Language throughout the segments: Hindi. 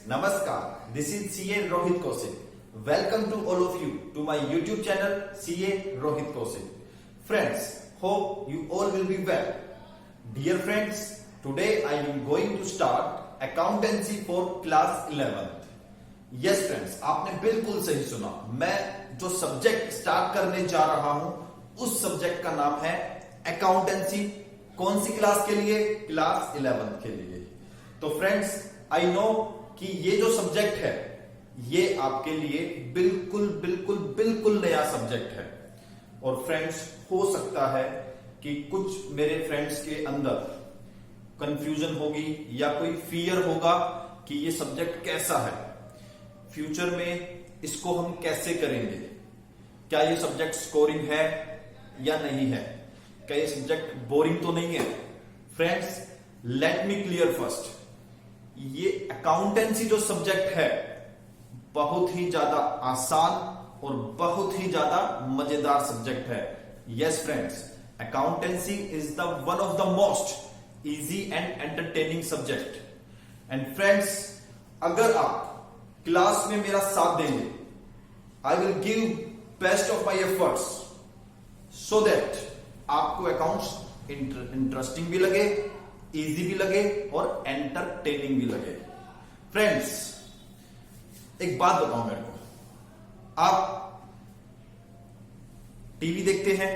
Namaskar. This is CA Rohit Kaushik. Welcome to all of you to my YouTube channel CA Rohit Kaushik. Friends, hope you all will be well. Dear friends, today I am going to start accountancy for class 11th. Yes friends, आपने बिल्कुल सही सुना. मैं जो सब्जेक्ट स्टार्ट करने जा रहा हूं उस सब्जेक्ट का नाम है अकाउंटेंसी. कौन सी क्लास के लिए? क्लास 11th के लिए. तो फ्रेंड्स, आई नो कि ये जो सब्जेक्ट है ये आपके लिए बिल्कुल बिल्कुल बिल्कुल नया सब्जेक्ट है. और फ्रेंड्स, हो सकता है कि कुछ मेरे फ्रेंड्स के अंदर कंफ्यूजन होगी या कोई फियर होगा कि ये सब्जेक्ट कैसा है, फ्यूचर में इसको हम कैसे करेंगे, क्या ये सब्जेक्ट स्कोरिंग है या नहीं है, क्या ये सब्जेक्ट बोरिंग तो नहीं है. Friends, let me clear first, ये अकाउंटेंसी जो सब्जेक्ट है बहुत ही ज्यादा आसान और बहुत ही ज्यादा मजेदार सब्जेक्ट है. Yes friends, accountancy is the one of the most easy and entertaining subject. And friends, अगर आप क्लास में मेरा साथ देंगे, I will give best of my efforts so that आपको अकाउंट्स इंटरेस्टिंग भी लगे, इजी भी लगे और एंटरटेनिंग भी लगे. फ्रेंड्स, एक बात बताओ मेरे को, आप टीवी देखते हैं,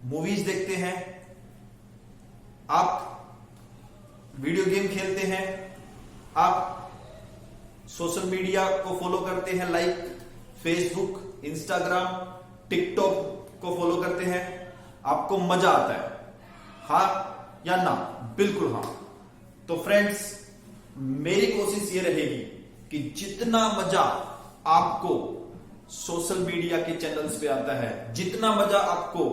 मूवीज देखते हैं, आप वीडियो गेम खेलते हैं, आप सोशल मीडिया को फॉलो करते हैं, लाइक फेसबुक, इंस्टाग्राम, टिकटॉक को फॉलो करते हैं, आपको मजा आता है, हाँ या ना? बिल्कुल हाँ. तो फ्रेंड्स, मेरी कोशिश ये रहेगी कि जितना मजा आपको सोशल मीडिया के चैनल्स पे आता है, जितना मजा आपको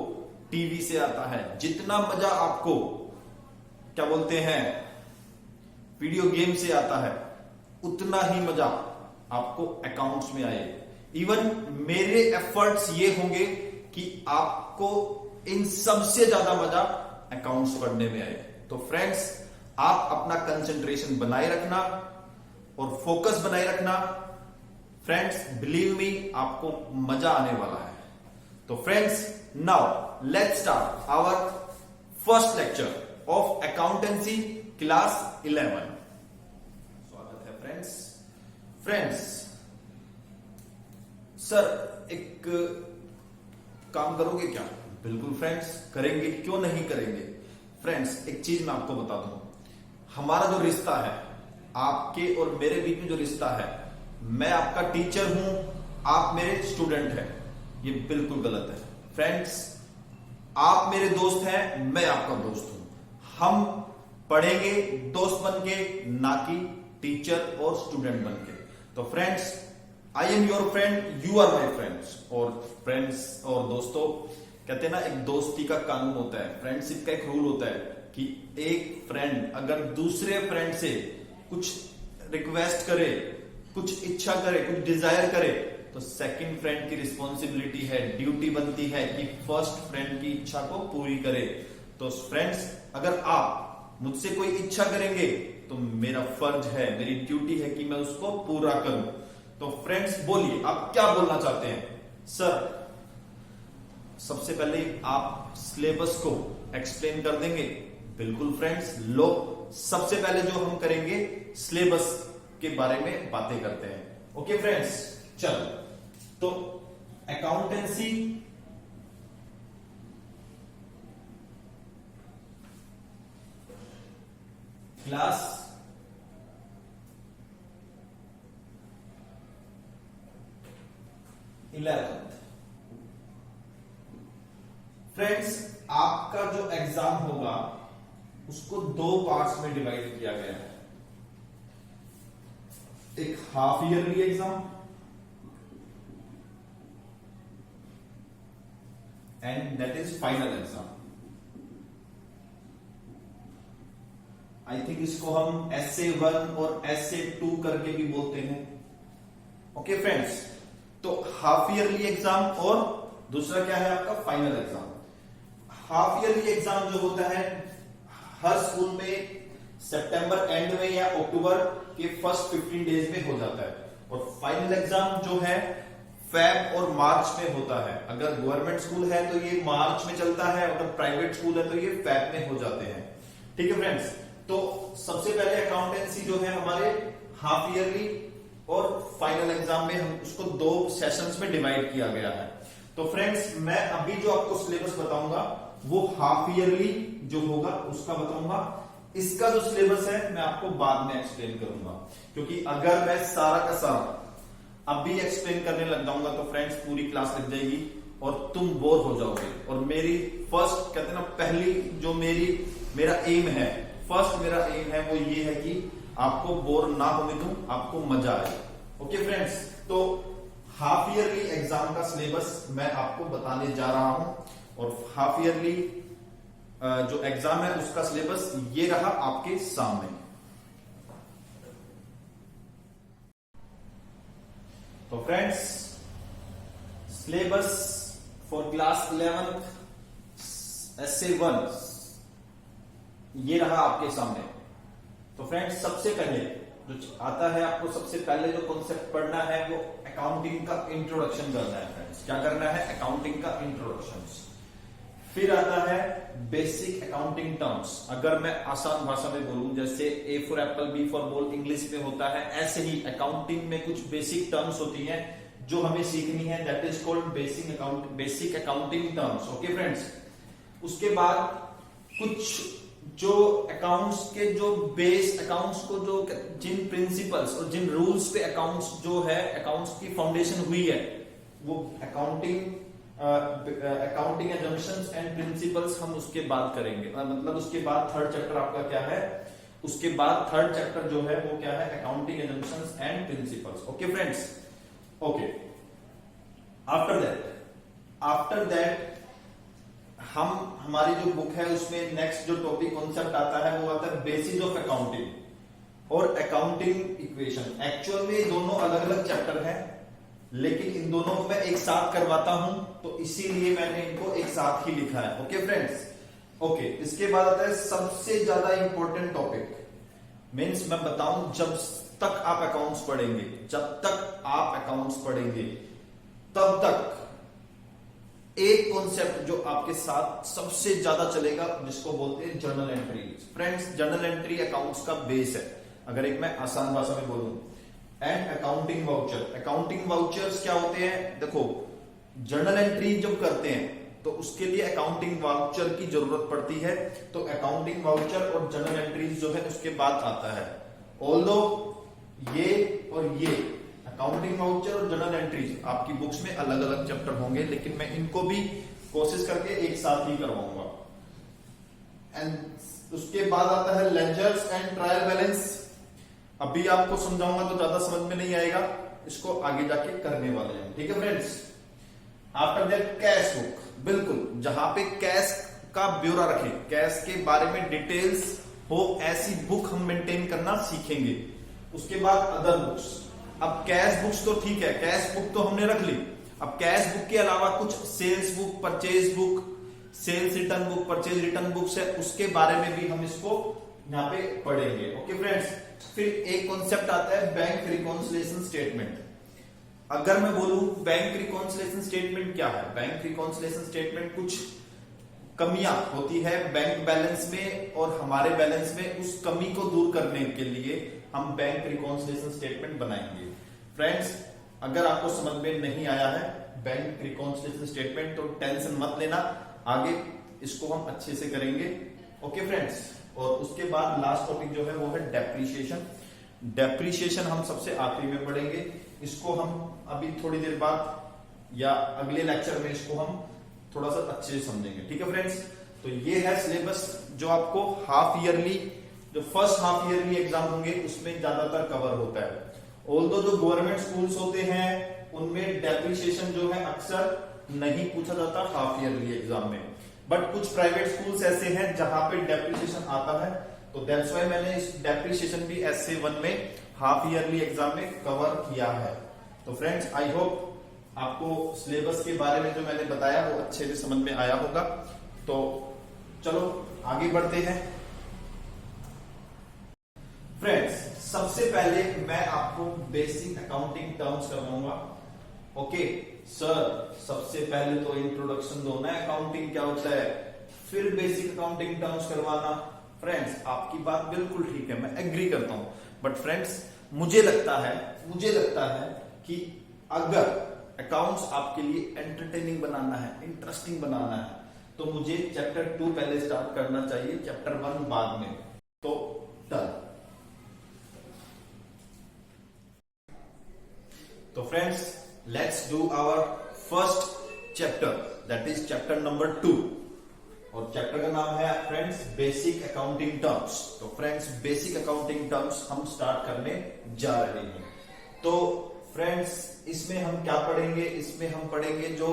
टीवी से आता है, जितना मजा आपको क्या बोलते हैं वीडियो गेम से आता है, उतना ही मजा आपको अकाउंट्स में आए. इवन मेरे एफर्ट्स ये होंगे कि आपको इन सबसे ज्यादा मजा अकाउंट्स पढ़ने में आए. तो फ्रेंड्स, आप अपना कंसंट्रेशन बनाए रखना और फोकस बनाए रखना. फ्रेंड्स, बिलीव मी, आपको मजा आने वाला है. तो friends, now let's start our first lecture of accountancy class 11. स्वागत है फ्रेंड्स. फ्रेंड्स, सर एक काम करोगे क्या? बिल्कुल फ्रेंड्स, करेंगे, क्यों नहीं करेंगे. फ्रेंड्स, एक चीज मैं आपको बता दूं, हमारा जो रिश्ता है, आपके और मेरे बीच में जो रिश्ता है, मैं आपका टीचर हूं, आप मेरे स्टूडेंट हैं, ये बिल्कुल गलत है. फ्रेंड्स, आप मेरे दोस्त हैं, मैं आपका दोस्त हूं. हम पढ़ेंगे दोस्त बन के, ना कि टीचर और स्टूडेंट बन के. तो friends, I am your friend, you are my friends. और फ्रेंड्स और दोस्तों, कहते हैं ना, एक दोस्ती का कानून होता है, फ्रेंडशिप का एक रूल होता है कि एक फ्रेंड अगर दूसरे फ्रेंड से कुछ रिक्वेस्ट करे, कुछ इच्छा करे, कुछ डिजायर करे, तो सेकंड फ्रेंड की रिस्पॉन्सिबिलिटी है, ड्यूटी बनती है कि फर्स्ट फ्रेंड की इच्छा को पूरी करे. तो फ्रेंड्स, अगर आप मुझसे कोई इच्छा करेंगे तो मेरा फर्ज है, मेरी ड्यूटी है कि मैं उसको पूरा करूं. तो फ्रेंड्स, बोलिए, आप क्या बोलना चाहते हैं? सर, सबसे पहले आप सिलेबस को एक्सप्लेन कर देंगे. बिल्कुल फ्रेंड्स, लो, सबसे पहले जो हम करेंगे सिलेबस के बारे में बातें करते हैं. ओके फ्रेंड्स, चलो. तो अकाउंटेंसी क्लास 11. फ्रेंड्स, आपका जो एग्जाम होगा उसको दो पार्ट्स में डिवाइड किया गया है. एक half yearly exam and that is final exam. I think इसको हम SA1 और SA2 करके भी बोलते हैं. ओके फ्रेंड्स, तो हाफ ईयरली एग्जाम और दूसरा क्या है आपका? Final exam. Half yearly exam जो होता है, हर स्कूल में सितंबर एंड में या अक्टूबर के फर्स्ट 15 डेज में हो जाता है। और फाइनल एग्जाम जो है फेब और मार्च में होता है। अगर गवर्नमेंट स्कूल है तो ये मार्च में चलता है, अगर प्राइवेट स्कूल है तो ये फेब में हो जाते हैं। ठीक है फ्रेंड्स, तो सबसे पहले अकाउंटेंसी जो है हमारे हाफ ईयरली और फाइनल एग्जाम में हम उसको 2 सेशंस में डिवाइड किया गया है। तो फ्रेंड्स, मैं अभी जो आपको सिलेबस बताऊंगा वो हाफ ईयरली जो होगा उसका बताऊंगा। इसका जो सिलेबस है मैं आपको बाद में एक्सप्लेन करूंगा, क्योंकि अगर मैं सारा का सारा अभी एक्सप्लेन करने लग जाऊंगा तो फ्रेंड्स पूरी क्लास लग जाएगी और तुम बोर हो जाओगे। और मेरी फर्स्ट कहते हैं ना, पहली जो मेरा एम है, फर्स्ट मेरा एम है वो ये है कि आपको बोर ना होने दूं, आपको मजा आए। ओके फ्रेंड्स, तो हाफ ईयरली एग्जाम का सिलेबस मैं आपको बताने जा रहा हूं और हाफ ईयरली जो एग्जाम है उसका सिलेबस ये रहा आपके सामने। तो friends, syllabus for class 11th essay 1 ये रहा आपके सामने। तो फ्रेंड्स, सबसे पहले जो आता है आपको, सबसे पहले जो कॉन्सेप्ट पढ़ना है वो अकाउंटिंग का इंट्रोडक्शन करना है। फ्रेंड्स, क्या करना है? अकाउंटिंग का इंट्रोडक्शन। फिर आता है बेसिक अकाउंटिंग टर्म्स। अगर मैं आसान भाषा में बोलूं, जैसे A for apple, B for ball English में होता है, ऐसे ही अकाउंटिंग में कुछ बेसिक टर्म्स होती हैं जो हमें सीखनी है, that is called basic accounting terms. Okay friends, उसके बाद कुछ जो अकाउंट्स के जो बेस अकाउंट्स को जो जिन प्रिंसिपल्स और जिन रूल्स पे अकाउंट्स जो है अकाउंट्स की फाउंडेशन हुई है वो अकाउंटिंग एजम्पशंस एंड प्रिंसिपल्स हम उसके बाद करेंगे। मतलब उसके बाद थर्ड चैप्टर आपका क्या है, उसके बाद थर्ड चैप्टर जो है वो क्या है, accounting assumptions and principles. Okay friends, okay. After that हमारी जो बुक है उसमें नेक्स्ट जो टॉपिक कॉन्सेप्ट आता है वो आता है बेसिस ऑफ अकाउंटिंग और अकाउंटिंग इक्वेशन। एक्चुअल में दोनों अलग अलग चैप्टर हैं, लेकिन इन दोनों को मैं एक साथ करवाता हूं, तो इसीलिए मैंने इनको एक साथ ही लिखा है। Okay friends, okay. इसके बाद आता है सबसे ज्यादा इंपॉर्टेंट टॉपिक, मीन्स मैं बताऊं, जब तक आप अकाउंट्स पढ़ेंगे तब तक एक कॉन्सेप्ट जो आपके साथ सबसे ज्यादा चलेगा जिसको बोलते हैं journal entry. Friends, journal entry accounts का बेस है, अगर एक मैं आसान भाषा में बोलूं। एंड अकाउंटिंग वाउचर्स क्या होते हैं? देखो, जर्नल एंट्री जब करते हैं तो उसके लिए अकाउंटिंग वाउचर की जरूरत पड़ती है, तो अकाउंटिंग वाउचर और जर्नल एंट्री जो है उसके बाद आता है। ऑल्दो ये और ये अकाउंटिंग वाउचर और जर्नल एंट्रीज आपकी बुक्स में अलग अलग चैप्टर होंगे, लेकिन मैं इनको भी कोशिश करके एक साथ ही करवाऊंगा। एंड उसके बाद आता है लेजर्स एंड ट्रायल बैलेंस। अभी आपको समझाऊंगा तो ज्यादा समझ में नहीं आएगा, इसको आगे जाके करने वाले हैं। ठीक है friends, after that cash book, बिल्कुल जहां पे कैश का ब्यौरा रखें, कैश के बारे में डिटेल्स हो, ऐसी बुक हम मेंटेन करना सीखेंगे। उसके बाद अदर बुक्स। अब कैश बुक्स तो ठीक है, कैश बुक तो हमने रख ली। अब कैश बुक के अलावा कुछ sales book, purchase book, sales return book, purchase return books है, उसके बारे में भी हम इसको यहाँ पे पढ़ेंगे। ओके फ्रेंड्स, फिर एक कॉन्सेप्ट आता है बैंक रिकॉन्सिलिएशन स्टेटमेंट। अगर मैं बोलूं बैंक रिकॉन्सिलिएशन स्टेटमेंट क्या है, बैंक रिकॉन्सिलिएशन स्टेटमेंट कुछ कमियां होती है बैंक बैलेंस में और हमारे बैलेंस में, उस कमी को दूर करने के लिए हम बैंक रिकॉन्सिलिएशन स्टेटमेंट बनाएंगे। फ्रेंड्स, अगर आपको समझ में नहीं आया है बैंक रिकॉन्सिलिएशन स्टेटमेंट तो टेंशन मत लेना, आगे इसको हम अच्छे से करेंगे। ओके फ्रेंड्स, और उसके बाद लास्ट टॉपिक जो है वो है डेप्रीशिएशन हम सबसे आखिरी में पढ़ेंगे। इसको हम अभी थोड़ी देर बाद या अगले लेक्चर में इसको हम थोड़ा सा अच्छे से समझेंगे। ठीक है फ्रेंड्स, तो ये है सिलेबस जो आपको हाफ ईयरली, जो फर्स्ट हाफ ईयरली एग्जाम होंगे उसमें ज्यादातर कवर होता है। ऑल्दो जो गवर्नमेंट स्कूल्स होते हैं उनमें डेप्रीशिएशन जो है अक्सर नहीं पूछा जाता हाफ ईयरली एग्जाम में, बट कुछ प्राइवेट स्कूल्स ऐसे हैं जहां पे डेप्रीशिएशन आता है, तो दैट्स व्हाई मैंने इस डेप्रीशिएशन भी एसए 1 में हाफ ईयरली एग्जाम में कवर किया है। तो फ्रेंड्स, आई होप आपको सिलेबस के बारे में जो मैंने बताया वो अच्छे से समझ में आया होगा। तो चलो आगे बढ़ते हैं। फ्रेंड्स, सबसे पहले मैं आपको बेसिक अकाउंटिंग टर्म्स करवाऊंगा। ओके सर, सबसे पहले तो इंट्रोडक्शन दो ना, अकाउंटिंग क्या होता है, फिर बेसिक अकाउंटिंग टर्म्स करवाना। फ्रेंड्स, आपकी बात बिल्कुल ठीक है, मैं एग्री करता हूं, बट फ्रेंड्स मुझे लगता है कि अगर अकाउंट्स आपके लिए एंटरटेनिंग बनाना है, इंटरेस्टिंग बनाना है, तो मुझे चैप्टर 2 पहले स्टार्ट करना चाहिए, चैप्टर 1 बाद में। तो डन। तो friends, let's do our first chapter, that is chapter number 2, और चैप्टर का नाम है फ्रेंड्स बेसिक अकाउंटिंग टर्म्स। तो फ्रेंड्स, बेसिक अकाउंटिंग टर्म्स हम स्टार्ट करने जा रहे हैं। तो फ्रेंड्स, इसमें हम क्या पढ़ेंगे, इसमें हम पढ़ेंगे जो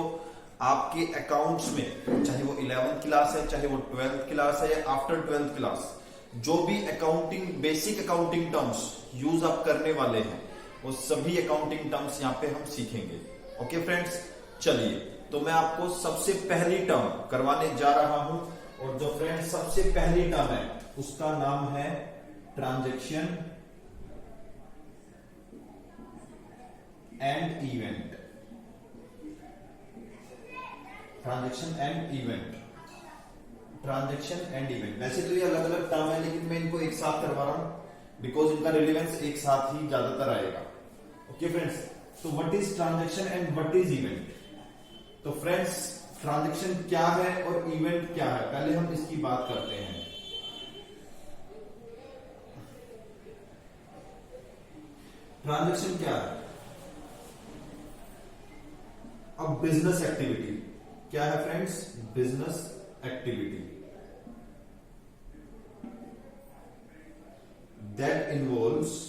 आपके अकाउंट्स में, चाहे वो 11th क्लास है, चाहे वो 12th क्लास है, या आफ्टर 12th क्लास, जो भी accounting basic accounting terms use आप करने वाले हैं, वो सभी अकाउंटिंग टर्म्स यहाँ पे हम सीखेंगे। ओके फ्रेंड्स, चलिए, तो मैं आपको सबसे पहली टर्म करवाने जा रहा हूं, और जो फ्रेंड्स सबसे पहली टर्म है उसका नाम है transaction and event. Transaction and event, transaction and event. वैसे तो ये अलग अलग टर्म है, लेकिन मैं इनको एक साथ करवा रहा हूं बिकॉज इनका रिलेवेंस एक साथ ही ज्यादातर आएगा। ओके फ्रेंड्स, तो what is transaction and what is event? तो फ्रेंड्स, ट्रांजैक्शन क्या है और इवेंट क्या है, पहले हम इसकी बात करते हैं। ट्रांजैक्शन क्या है? अब बिजनेस एक्टिविटी क्या है friends? Business activity that involves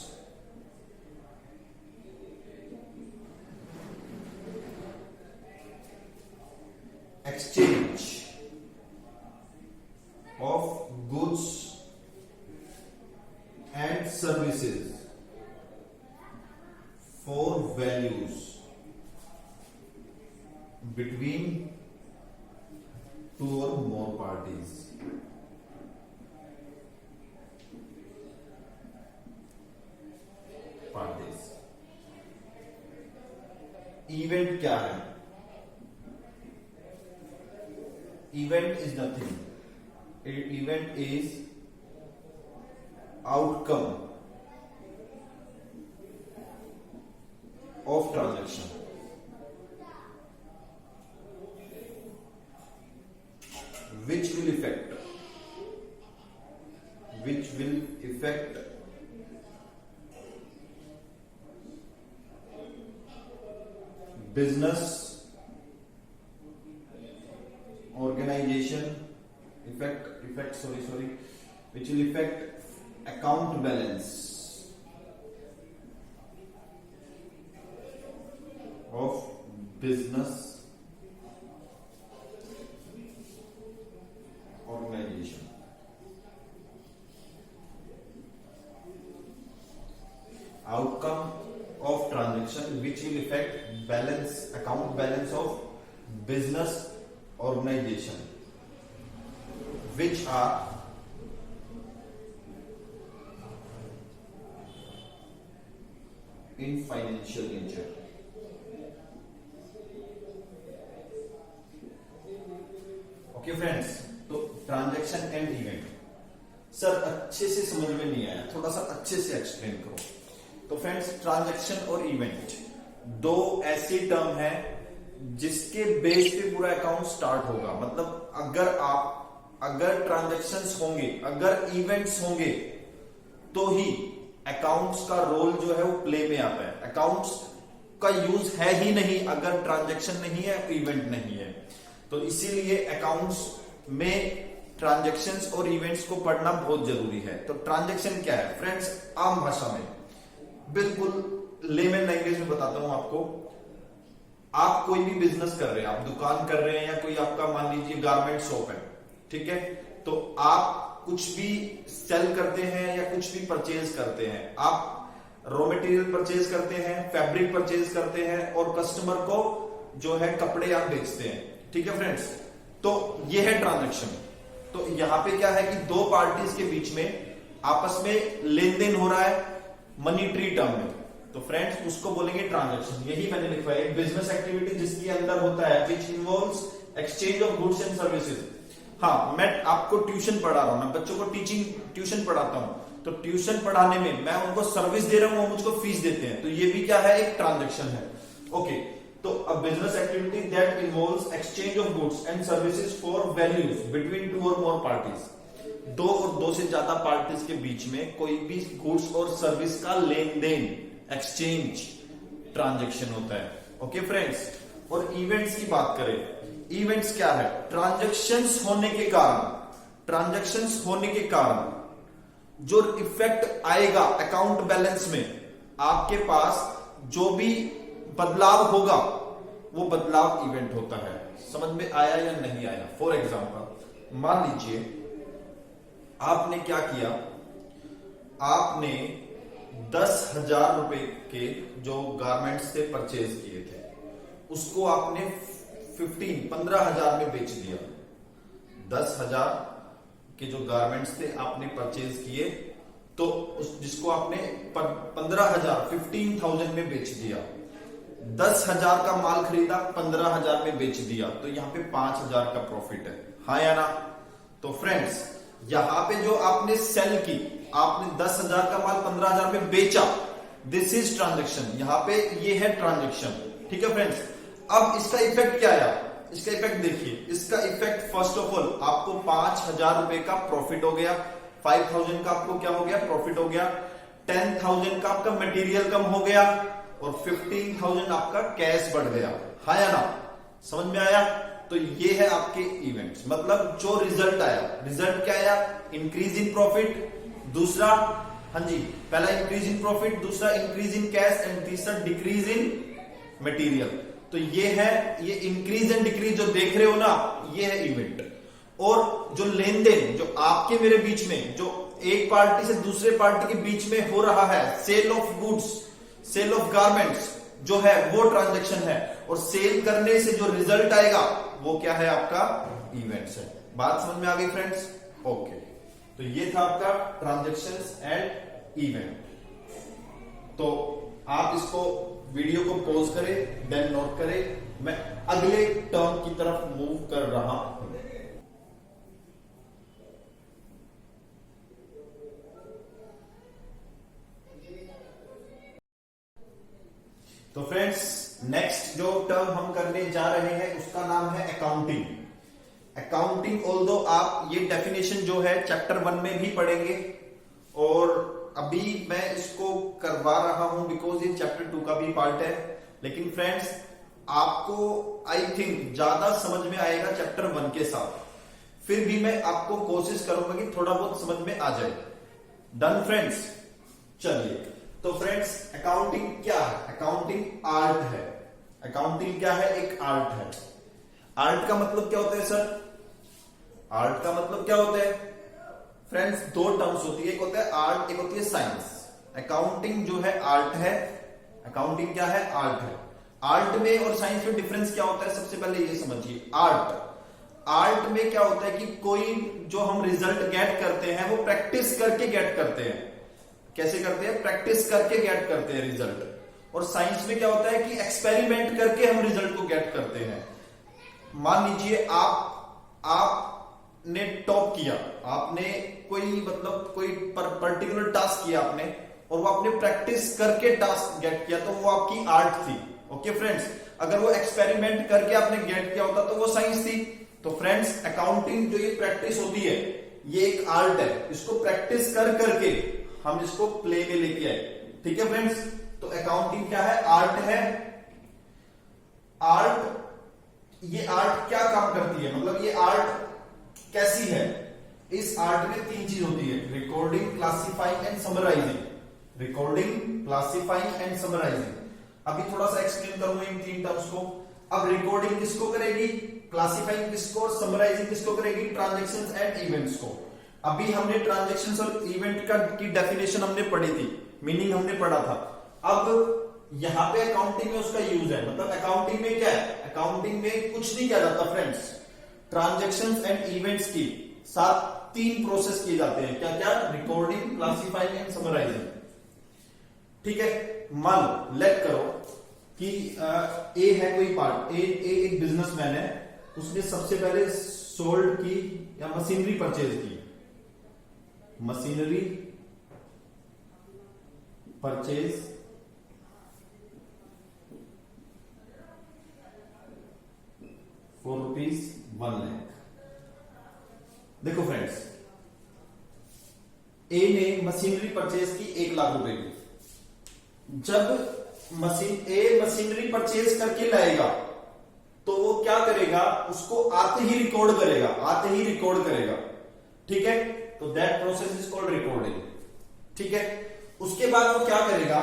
exchange of goods and services for values between two or more parties. Event क्या है? Event is nothing. Event is outcome of transaction, which will affect business organization, which will affect account balance of business organization. Outcome of transaction which will affect account balance of business organization, which are in financial nature. Okay friends, तो ट्रांजैक्शन एंड इवेंट, सर अच्छे से समझ में नहीं आया, थोड़ा सा अच्छे से एक्सप्लेन करो। तो फ्रेंड्स, ट्रांजैक्शन और इवेंट दो ऐसी टर्म है जिसके बेस पे पूरा अकाउंट स्टार्ट होगा। मतलब अगर ट्रांजैक्शंस होंगे, अगर इवेंट्स होंगे, तो ही अकाउंट्स का रोल जो है वो प्ले में आता है। अकाउंट्स का यूज है ही नहीं अगर ट्रांजैक्शन नहीं है, इवेंट नहीं है। तो इसीलिए अकाउंट्स में ट्रांजैक्शंस और इवेंट्स को पढ़ना बहुत जरूरी है। तो ट्रांजैक्शन क्या है फ्रेंड्स, आम भाषा में, बिल्कुल लेमन लैंग्वेज में बताता हूं आपको। आप कोई भी बिजनेस कर रहे हैं, आप दुकान कर रहे हैं, या कोई आपका मान लीजिए गारमेंट शॉप है, ठीक है, तो आप कुछ भी सेल करते हैं या कुछ भी परचेज करते हैं, आप रॉ मटेरियल परचेज करते हैं, फैब्रिक परचेज करते हैं, और कस्टमर को जो है कपड़े आप बेचते हैं, ठीक है फ्रेंड्स। तो ये है ट्रांजैक्शन। तो यहां पे क्या है कि दो पार्टीज के बीच में आपस में लेन देन हो रहा है मनी ट्री टर्म में, तो फ्रेंड्स उसको बोलेंगे ट्रांजैक्शन। यही मैंने लिखा है, एक बिजनेस एक्टिविटी जिसके अंदर होता है which involves exchange of goods and services. हाँ, मैं आपको ट्यूशन पढ़ा रहा हूं, मैं बच्चों को ट्यूशन पढ़ाता हूं, तो ट्यूशन पढ़ाने में मैं उनको सर्विस दे रहा हूं, वो मुझको फीस देते हैं, तो ये भी क्या है, एक ट्रांजैक्शन है। ओके, तो a business activity that involves exchange of goods and services for values between two और मोर पार्टीज। दो और दो से ज्यादा पार्टीज के बीच में कोई भी गुड्स और सर्विस का लेन देन, एक्सचेंज, ट्रांजैक्शन होता है। ओके फ्रेंड्स, और इवेंट्स की बात करें, इवेंट्स क्या है, ट्रांजैक्शंस होने के कारण जो इफेक्ट आएगा अकाउंट बैलेंस में, आपके पास जो भी बदलाव होगा वो बदलाव इवेंट होता है। समझ में आया या नहीं आया? फॉर एग्जांपल, मान लीजिए आपने क्या किया, आपने 10,000 रुपए के जो गारमेंट्स थे परचेज किए थे, उसको आपने 15,000 में बेच दिया। 10,000 के जो गारमेंट्स थे आपने परचेज किए, तो जिसको आपने 15,000 में बेच दिया। 10,000 का माल खरीदा, 15,000 में बेच दिया, तो यहां पे 5,000 का प्रॉफिट है, हाँ या ना? तो फ्रेंड्स, यहां पे जो आपने सेल की, आपने 10,000 का माल 15,000 में बेचा, दिस इज ट्रांजैक्शन। यहां पे ये है ट्रांजैक्शन, ठीक है फ्रेंड्स। अब इसका इफेक्ट क्या आया, इसका इफेक्ट देखिए। इसका इफेक्ट फर्स्ट ऑफ ऑल आपको 5,000 रुपए का प्रॉफिट हो गया, 5,000 का आपको क्या हो गया, प्रॉफिट हो गया, 10,000 का आपका मटेरियल कम हो गया, और 15,000 आपका कैश बढ़ गया, हाँ या ना? समझ में आया? तो ये है आपके इवेंट्स, मतलब जो रिजल्ट आया। रिजल्ट क्या आया, इंक्रीज इन प्रॉफिट, दूसरा, हाँ जी, पहला इंक्रीज इन प्रॉफिट, दूसरा इंक्रीज इन कैश, एंड तीसरा डिक्रीज इन मटेरियल। तो ये है, ये इंक्रीज एंड डिक्रीज जो देख रहे हो ना, ये है इवेंट। और जो लेन देन जो आपके मेरे बीच में, जो एक पार्टी से दूसरे पार्टी के बीच में हो रहा है, sale of goods, sale of garments जो है, वो ट्रांजैक्शन है। और सेल करने से जो रिजल्ट आएगा वो क्या है, आपका इवेंट्स है। बात समझ में आ गई फ्रेंड्स? ओके, तो ये था आपका ट्रांजैक्शंस एंड इवेंट। तो आप इसको वीडियो को पॉज करें, देन नोट करें, मैं अगले टर्म की तरफ मूव कर रहा हूं। तो फ्रेंड्स, नेक्स्ट जो टर्म हम करने जा रहे हैं उसका नाम है अकाउंटिंग। अकाउंटिंग, ऑल्दो आप ये डेफिनेशन जो है चैप्टर 1 में भी पढ़ेंगे, और अभी मैं इसको करवा रहा हूं बिकॉज ये चैप्टर 2 का भी पार्ट है। लेकिन फ्रेंड्स, आपको आई थिंक ज्यादा समझ में आएगा चैप्टर 1 के साथ, फिर भी मैं आपको कोशिश करूंगा कि थोड़ा बहुत समझ में आ जाए। Done friends? चलिए, तो फ्रेंड्स, अकाउंटिंग क्या है? अकाउंटिंग आर्ट है। अकाउंटिंग क्या है? एक आर्ट है। आर्ट का मतलब क्या होता है सर? आर्ट का मतलब क्या होता है फ्रेंड्स? दो टर्म्स होती है, एक होता है आर्ट, एक होती है साइंस। अकाउंटिंग जो है आर्ट है, अकाउंटिंग क्या है? आर्ट है। आर्ट में और साइंस में डिफरेंस क्या होता है? सबसे पहले ये समझिए। आर्ट में क्या होता है कि कोई जो हम रिजल्ट गेट करते हैं वो प्रैक्टिस करके गेट करते हैं। कैसे करते हैं? प्रैक्टिस करके गेट करते हैं रिजल्ट। और साइंस में क्या होता है कि एक्सपेरिमेंट करके हम रिजल्ट को गेट करते हैं। मान लीजिए आपने टॉप किया, आपने कोई पर्टिकुलर टास्क किया आपने, और वो आपने प्रैक्टिस करके टास्क गेट किया, तो वो आपकी आर्ट थी। ओके फ्रेंड्स, अगर वो एक्सपेरिमेंट करके आपने गेट किया होता तो वो साइंस थी। तो फ्रेंड्स, अकाउंटिंग जो ये प्रैक्टिस होती है, ये एक आर्ट है। इसको प्रैक्टिस कर करके हम इसको प्ले में लेके आए, ठीक है फ्रेंड्स? तो अकाउंटिंग क्या है? आर्ट है। ये आर्ट क्या काम करती है, मतलब ये आर्ट कैसी है? इस आर्ट में 3 चीज होती है, recording, classifying and summarising. Recording, classifying and summarising. अभी थोड़ा सा एक्सप्लेन करूंगा इन 3 टर्म्स को। अब रिकॉर्डिंग किसको करेगी, क्लासिफाइंग किसको, और समराइजिंग किसको करेगी? ट्रांजैक्शंस एंड इवेंट्स को। अभी हमने ट्रांजैक्शंस और इवेंट की डेफिनेशन हमने पढ़ी थी, मीनिंग हमने पढ़ा था। अब यहां पे अकाउंटिंग में उसका यूज है, मतलब अकाउंटिंग में क्या है? अकाउंटिंग में कुछ नहीं किया जाता फ्रेंड्स, ट्रांजैक्शंस एंड इवेंट्स की साथ तीन प्रोसेस किए जाते हैं। क्या क्या? Recording, classifying and summarising. ठीक है, मान लो लेट करो कि ए है कोई पार्ट, ए एक बिजनेसमैन है, उसने सबसे पहले सोल्ड की या मशीनरी परचेज की, मशीनरी परचेज फॉर ₹1 लाख। देखो फ्रेंड्स, ए ने मशीनरी परचेज की 1 लाख रुपए की। जब मशीनरी परचेज करके लाएगा तो वो क्या करेगा, उसको आते ही रिकॉर्ड करेगा, ठीक है। तो that process is called recording, ठीक है। उसके बाद वो क्या करेगा,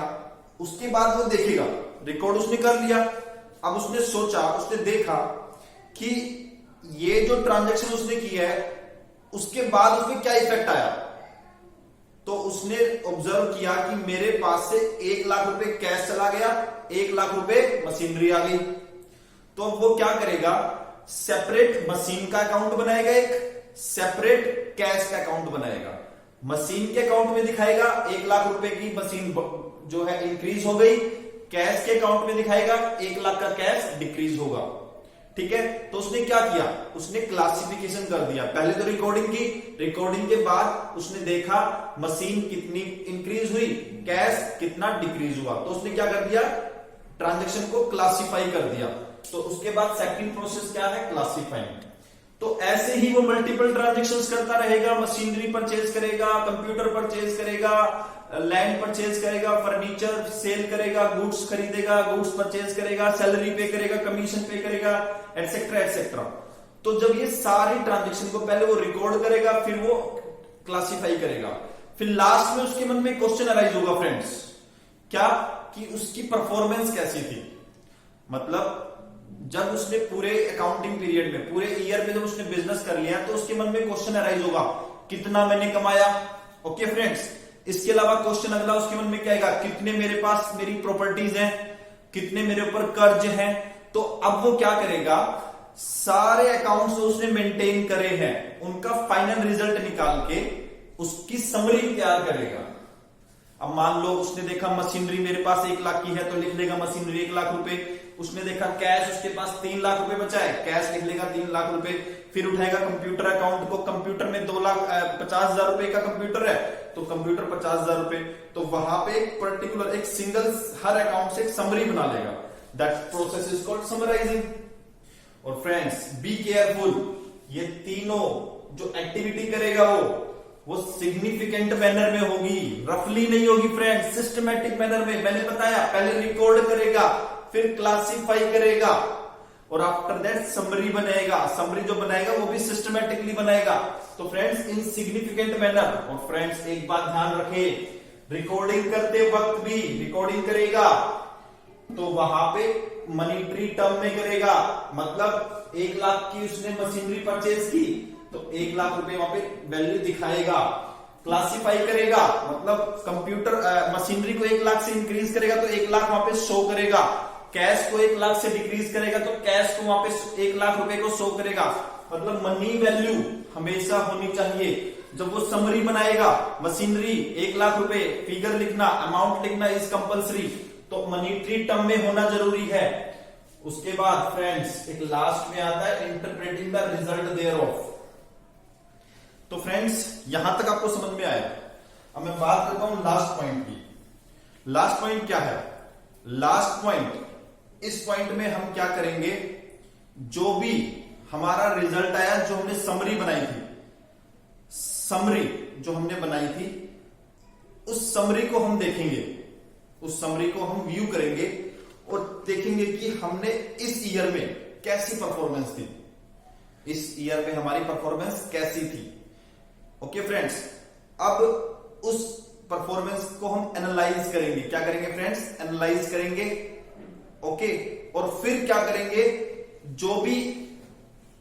उसके बाद वो देखेगा, रिकॉर्ड उसने कर लिया। अब उसने सोचा, उसने देखा कि ये जो ट्रांजैक्शन उसने किया है उसके बाद उसमें क्या इफेक्ट आया। तो उसने ऑब्जर्व किया कि मेरे पास से 1 लाख रुपए कैश चला गया, 1 लाख रुपए मशीनरी आ गई। तो वो क्या करेगा, सेपरेट मशीन का अकाउंट बनाएगा, एक सेपरेट कैश का अकाउंट बनाएगा। मशीन के अकाउंट में दिखाएगा 1 लाख रुपए की मशीन जो है इंक्रीज हो गई, कैश के अकाउंट में दिखाएगा 1 लाख का कैश डिक्रीज होगा, ठीक है। तो उसने क्या किया, उसने क्लासिफिकेशन कर दिया। पहले तो रिकॉर्डिंग की, रिकॉर्डिंग के बाद उसने देखा मशीन कितनी इंक्रीज हुई, कैश कितना डिक्रीज हुआ। तो उसने क्या कर दिया, ट्रांजैक्शन को क्लासिफाई कर दिया। तो उसके बाद सेकंड प्रोसेस क्या है, क्लासिफाइंग। तो ऐसे ही वो मल्टीपल ट्रांजैक्शंस करता रहेगा, मशीनरी परचेज करेगा, कंप्यूटर परचेज करेगा, लैंड परचेज करेगा, फर्नीचर सेल करेगा, गुड्स खरीदेगा, गुड्स परचेज करेगा, सैलरी पे करेगा, कमीशन पे करेगा, एटसेट्रा एटसेट्रा। तो जब ये सारी ट्रांजैक्शन को पहले वो रिकॉर्ड करेगा, फिर वो क्लासिफाई करेगा, फिर लास्ट में उसके मन में क्वेश्चन अराइज होगा फ्रेंड्स, क्या कि उसकी परफॉर्मेंस कैसी थी। मतलब जब उसने पूरे अकाउंटिंग पीरियड में, पूरे ईयर में जब उसने बिजनेस कर लिया तो उसके मन में क्वेश्चन अराइज होगा, कितना मैंने कमाया। ओके फ्रेंड्स, इसके अलावा क्वेश्चन अगला उसके मन में क्या आएगा, कितने मेरे पास मेरी प्रॉपर्टीज हैं, कितने मेरे ऊपर कर्ज हैं। तो अब वो क्या करेगा, सारे अकाउंट्स जो उसने मेंटेन करे हैं उनका फाइनल रिजल्ट निकाल के उसकी समरी तैयार करेगा। अब मान लो उसने देखा मशीनरी मेरे पास 1 लाख की है तो लिख लेगा मशीनरी 1 लाख रुपए। उसने देखा कैश उसके पास 3 लाख रुपए बचा है, कैश लिख लेगा 3 लाख रुपए। फिर उठाएगा कंप्यूटर अकाउंट को, कंप्यूटर में 2,50,000 रुपए का कंप्यूटर है तो कंप्यूटर 50,000 रुपए। तो वहां पे एक पर्टिकुलर एक सिंगल हर अकाउंट से एक समरी बना लेगा। That process is called summarising. और फ्रेंड्स बी केयरफुल, ये तीनों जो एक्टिविटी करेगा वो सिग्निफिकेंट मैनर में होगी, रफली नहीं होगी फ्रेंड्स, सिस्टमैटिक मैनर में। मैंने बताया पहले रिकॉर्ड करेगा, फिर क्लासिफाई करेगा और आफ्टर दैट समरी बनाएगा। समरी जो बनाएगा वो भी सिस्टमैटिकली बनाएगा। तो फ्रेंड्स इन सिग्निफिकेंट मैनर। और फ्रेंड्स एक बात ध्यान रखें, रिकॉर्डिंग करते वक्त भी रिकॉर्डिंग करेगा तो वहां पे मनीटरी टर्म में करेगा। मतलब 1 लाख की उसने मशीनरी परचेज की तो 1 लाख रुपए वहां पे वैल्यू दिखाएगा। क्लासिफाई करेगा मतलब कंप्यूटर मशीनरी को 1 लाख से इंक्रीज करेगा तो 1 लाख वहां पे शो करेगा। कैश को 1 लाख से डिक्रीज करेगा तो कैश को वहां पे 1 लाख रुपए को शो करेगा। मतलब मनी वैल्यू हमेशा होनी चाहिए। जब वो समरी बनाएगा, मशीनरी 1 लाख रुपए, फिगर लिखना, अमाउंट लिखना इज कंपलसरी, तो मनीटरी टर्म में होना जरूरी है। उसके बाद फ्रेंड्स एक लास्ट में आता है interpreting the result thereof. तो फ्रेंड्स यहां तक आपको समझ में आया। अब मैं बात करता हूं लास्ट पॉइंट की। लास्ट पॉइंट क्या है? लास्ट पॉइंट, इस पॉइंट में हम क्या करेंगे, जो भी हमारा रिजल्ट आया, जो हमने समरी बनाई थी, समरी जो हमने बनाई थी, उस समरी को हम देखेंगे, उस समरी को हम व्यू करेंगे और देखेंगे कि हमने इस ईयर में कैसी परफॉर्मेंस थी, इस ईयर में हमारी परफॉर्मेंस कैसी थी। ओके फ्रेंड्स, अब उस परफॉर्मेंस को हम एनालाइज करेंगे। क्या करेंगे फ्रेंड्स? एनालाइज करेंगे। ओके, और फिर क्या करेंगे, जो भी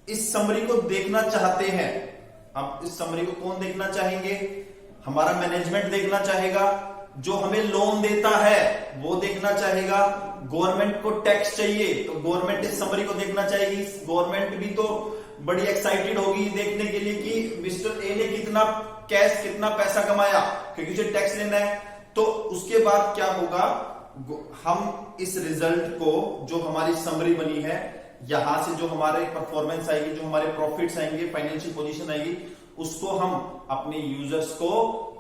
इस समरी को देखना चाहते हैं, अब इस समरी को कौन देखना चाहेंगे? हमारा मैनेजमेंट देखना चाहेगा, जो हमें लोन देता है वो देखना चाहेगा, गवर्नमेंट को टैक्स चाहिए तो गवर्नमेंट इस समरी को देखना चाहेगी। गवर्नमेंट भी तो बड़ी एक्साइटेड होगी देखने के लिए कि मिस्टर ए ने कितना कैश, कितना पैसा कमाया, क्योंकि उसे टैक्स लेना है। तो उसके बाद क्या होगा, हम इस रिजल्ट को, जो हमारी समरी बनी है, यहां से जो हमारे परफॉर्मेंस आएगी, जो हमारे प्रॉफिट्स आएंगे, फाइनेंशियल पोजीशन आएगी, उसको हम अपने यूजर्स को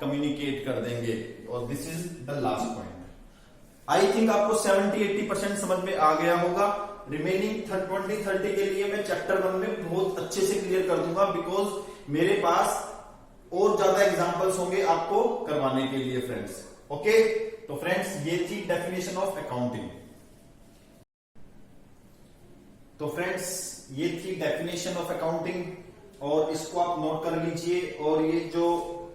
कम्युनिकेट कर देंगे। और this is the last point. I think आपको 70-80% समझ में आ गया होगा। रिमेनिंग 20-30 के लिए मैं चैप्टर 1 में बहुत अच्छे से क्लियर कर दूंगा, बिकॉज मेरे पास और ज्यादा एग्जांपल्स होंगे आपको करवाने के लिए फ्रेंड्स। ओके, तो फ्रेंड्स ये थी डेफिनेशन ऑफ अकाउंटिंग। तो फ्रेंड्स ये थी डेफिनेशन ऑफ अकाउंटिंग, और इसको आप नोट कर लीजिए। और ये जो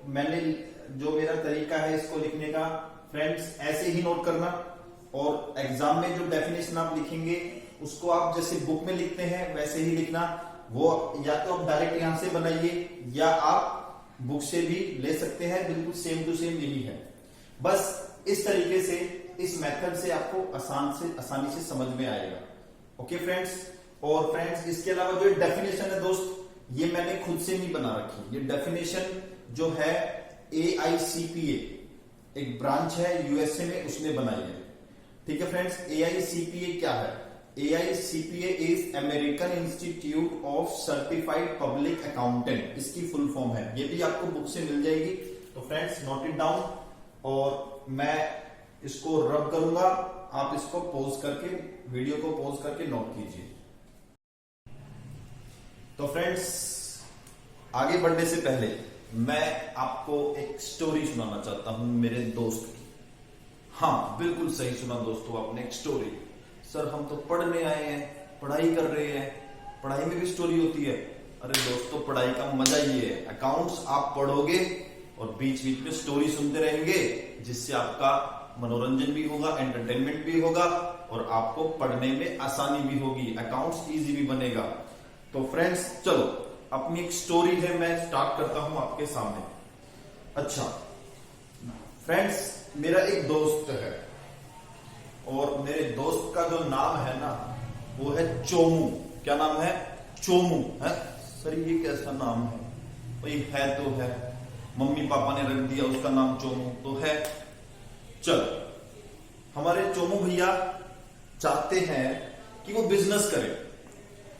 मेरा तरीका है इसको लिखने का, फ्रेंड्स ऐसे ही नोट करना। और एग्जाम में जो डेफिनेशन आप लिखेंगे उसको आप जैसे बुक में लिखते हैं वैसे ही लिखना। वो या तो आप डायरेक्ट यहां से बनाइए या आप बुक से भी ले सकते हैं, बिल्कुल सेम टू सेम यही है। बस इस तरीके से, इस मेथड से आपको आसानी से समझ में आएगा। Okay friends. और फ्रेंड्स इसके अलावा जो डेफिनेशन है दोस्त, ये मैंने खुद से नहीं बना रखी। ये डेफिनेशन जो है AICPA, एक ब्रांच है यूएसए में, उसने बनाई है। ठीक है फ्रेंड्स। AICPA क्या है? AICPA is American institute of certified public accountant, इसकी फुल फॉर्म है। ये भी आपको बुक से मिल जाएगी। तो फ्रेंड्स नोट इट डाउन, और मैं इसको रब करूंगा, आप इसको पॉज करके, वीडियो को पॉज करके नोट कीजिए। तो फ्रेंड्स आगे बढ़ने से पहले मैं आपको एक स्टोरी सुनाना चाहता हूं मेरे दोस्त की। हाँ बिल्कुल सही सुना दोस्तों आपने, एक स्टोरी। सर हम तो पढ़ने आए हैं, पढ़ाई कर रहे हैं, पढ़ाई में भी स्टोरी होती है। अरे दोस्तों पढ़ाई का मजा ये है, अकाउंट्स आप पढ़ोगे और बीच बीच में स्टोरी सुनते रहेंगे, जिससे आपका मनोरंजन भी होगा, एंटरटेनमेंट भी होगा, और आपको पढ़ने में आसानी भी होगी, अकाउंट्स इजी भी बनेगा। तो फ्रेंड्स चलो अपनी एक स्टोरी है, मैं स्टार्ट करता हूं आपके सामने। अच्छा फ्रेंड्स, मेरा एक दोस्त है, और मेरे दोस्त का जो नाम है ना वो है चोमू। क्या नाम है? चोमू है। सर ये कैसा नाम है? भाई है तो है, मम्मी पापा ने रख दिया उसका नाम चोमू तो है। चलो हमारे चोमू भैया चाहते हैं कि वो बिजनेस करें।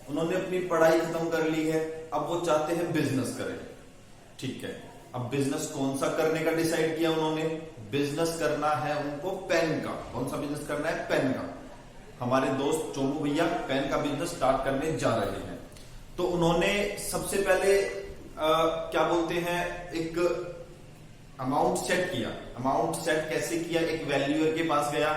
उन्होंने अपनी पढ़ाई खत्म कर ली है, अब वो चाहते हैं बिजनेस करें। ठीक है, अब बिजनेस कौन सा करने का डिसाइड किया उन्होंने? बिजनेस करना है उनको पेन का। कौन सा बिजनेस करना है? पेन का। हमारे दोस्त चोमू भैया पेन का बिजनेस स्टार्ट करने जा रहे हैं। तो उन्होंने सबसे पहले क्या बोलते हैं, एक अमाउंट सेट किया। अमाउंट सेट कैसे किया? एक वैल्यूअर के पास गया,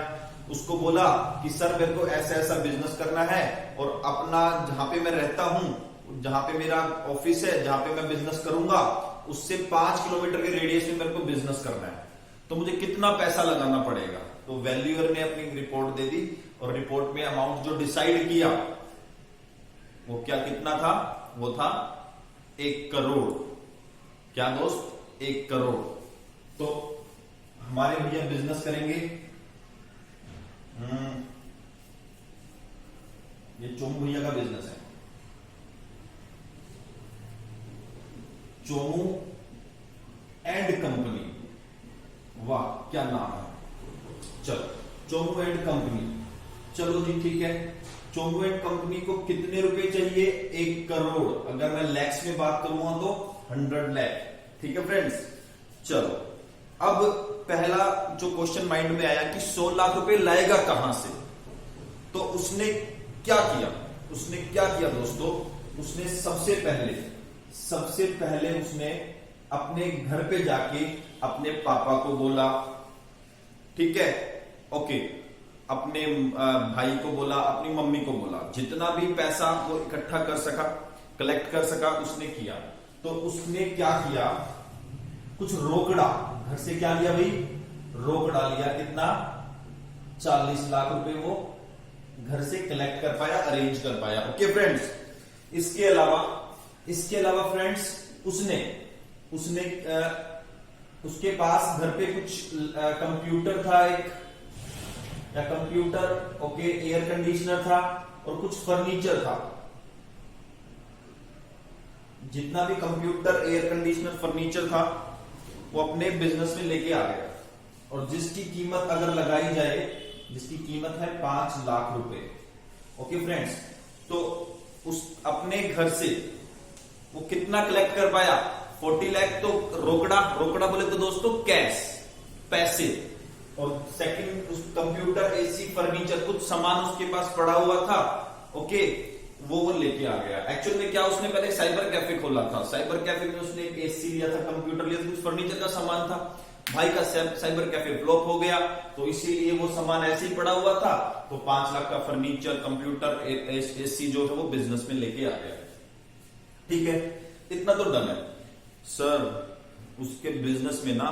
उसको बोला कि सर मेरे को ऐसा ऐसा बिजनेस करना है, और अपना जहां पे मैं रहता हूं, जहां पे मेरा ऑफिस है, जहां पे मैं बिजनेस करूंगा, उससे 5 किलोमीटर के रेडियस में मेरे को बिजनेस करना है, तो मुझे कितना पैसा लगाना पड़ेगा? तो वैल्यूअर ने अपनी रिपोर्ट दे दी, और रिपोर्ट में अमाउंट जो डिसाइड किया वो क्या, कितना था? वो था 1 करोड़। क्या दोस्त? 1 करोड़। तो हमारे भैया बिजनेस करेंगे। ये चोमू भैया का बिजनेस है, चोमू एंड कंपनी। वाह क्या नाम है। चलो चोमू एंड कंपनी, चलो जी ठीक है। चोमू एंड कंपनी को कितने रुपए चाहिए? 1 करोड़। अगर मैं लैक्स में बात करूंगा तो 100 लाख। ठीक है फ्रेंड्स। चलो अब पहला जो क्वेश्चन माइंड में आया कि 100 लाख रुपए लाएगा कहां से? तो उसने क्या किया? उसने क्या किया दोस्तों? उसने सबसे पहले उसने अपने घर पे जाके अपने पापा को बोला, ठीक है, ओके, अपने भाई को बोला, अपनी मम्मी को बोला, जितना भी पैसा वो इकट्ठा कर सका, कलेक्ट कर सका, उसने किया। तो उसने क्या किया? कुछ रोकड़ा घर से क्या लिया भाई? रोकड़ा लिया। कितना? 40 लाख रुपए वो घर से कलेक्ट कर पाया, अरेंज कर पाया। Okay friends. इसके अलावा फ्रेंड्स उसके पास घर पे कुछ कंप्यूटर था, ओके, एयर कंडीशनर था, और कुछ फर्नीचर था। जितना भी कंप्यूटर, एयर कंडीशनर, फर्नीचर था वो अपने बिजनेस में लेके आ गया, और जिसकी कीमत अगर लगाई जाए, जिसकी कीमत है 5 लाख रुपए। ओके फ्रेंड्स, तो उस अपने घर से वो कितना कलेक्ट कर पाया? 40 लाख तो रोकड़ा बोले तो दोस्तों कैश, पैसे, और सेकंड उस कंप्यूटर, एसी, फर्नीचर, कुछ सामान उसके पास पड़ा हुआ था, ओके, वो लेके आ गया। एक्चुअल में क्या, उसने पहले साइबर कैफे खोला था, साइबर कैफे में उसने एक एसी लिया था, कंप्यूटर लिया था, कुछ फर्नीचर का सामान था। भाई का साइबर कैफे फ्लॉप हो गया, तो इसीलिए वो सामान ऐसे ही पड़ा हुआ था, तो 5 लाख का फर्नीचर, कंप्यूटर, एसी जो है वो बिजनेस में लेके आ गया। ठीक है, इतना तो डन है। सर उसके बिजनेस में ना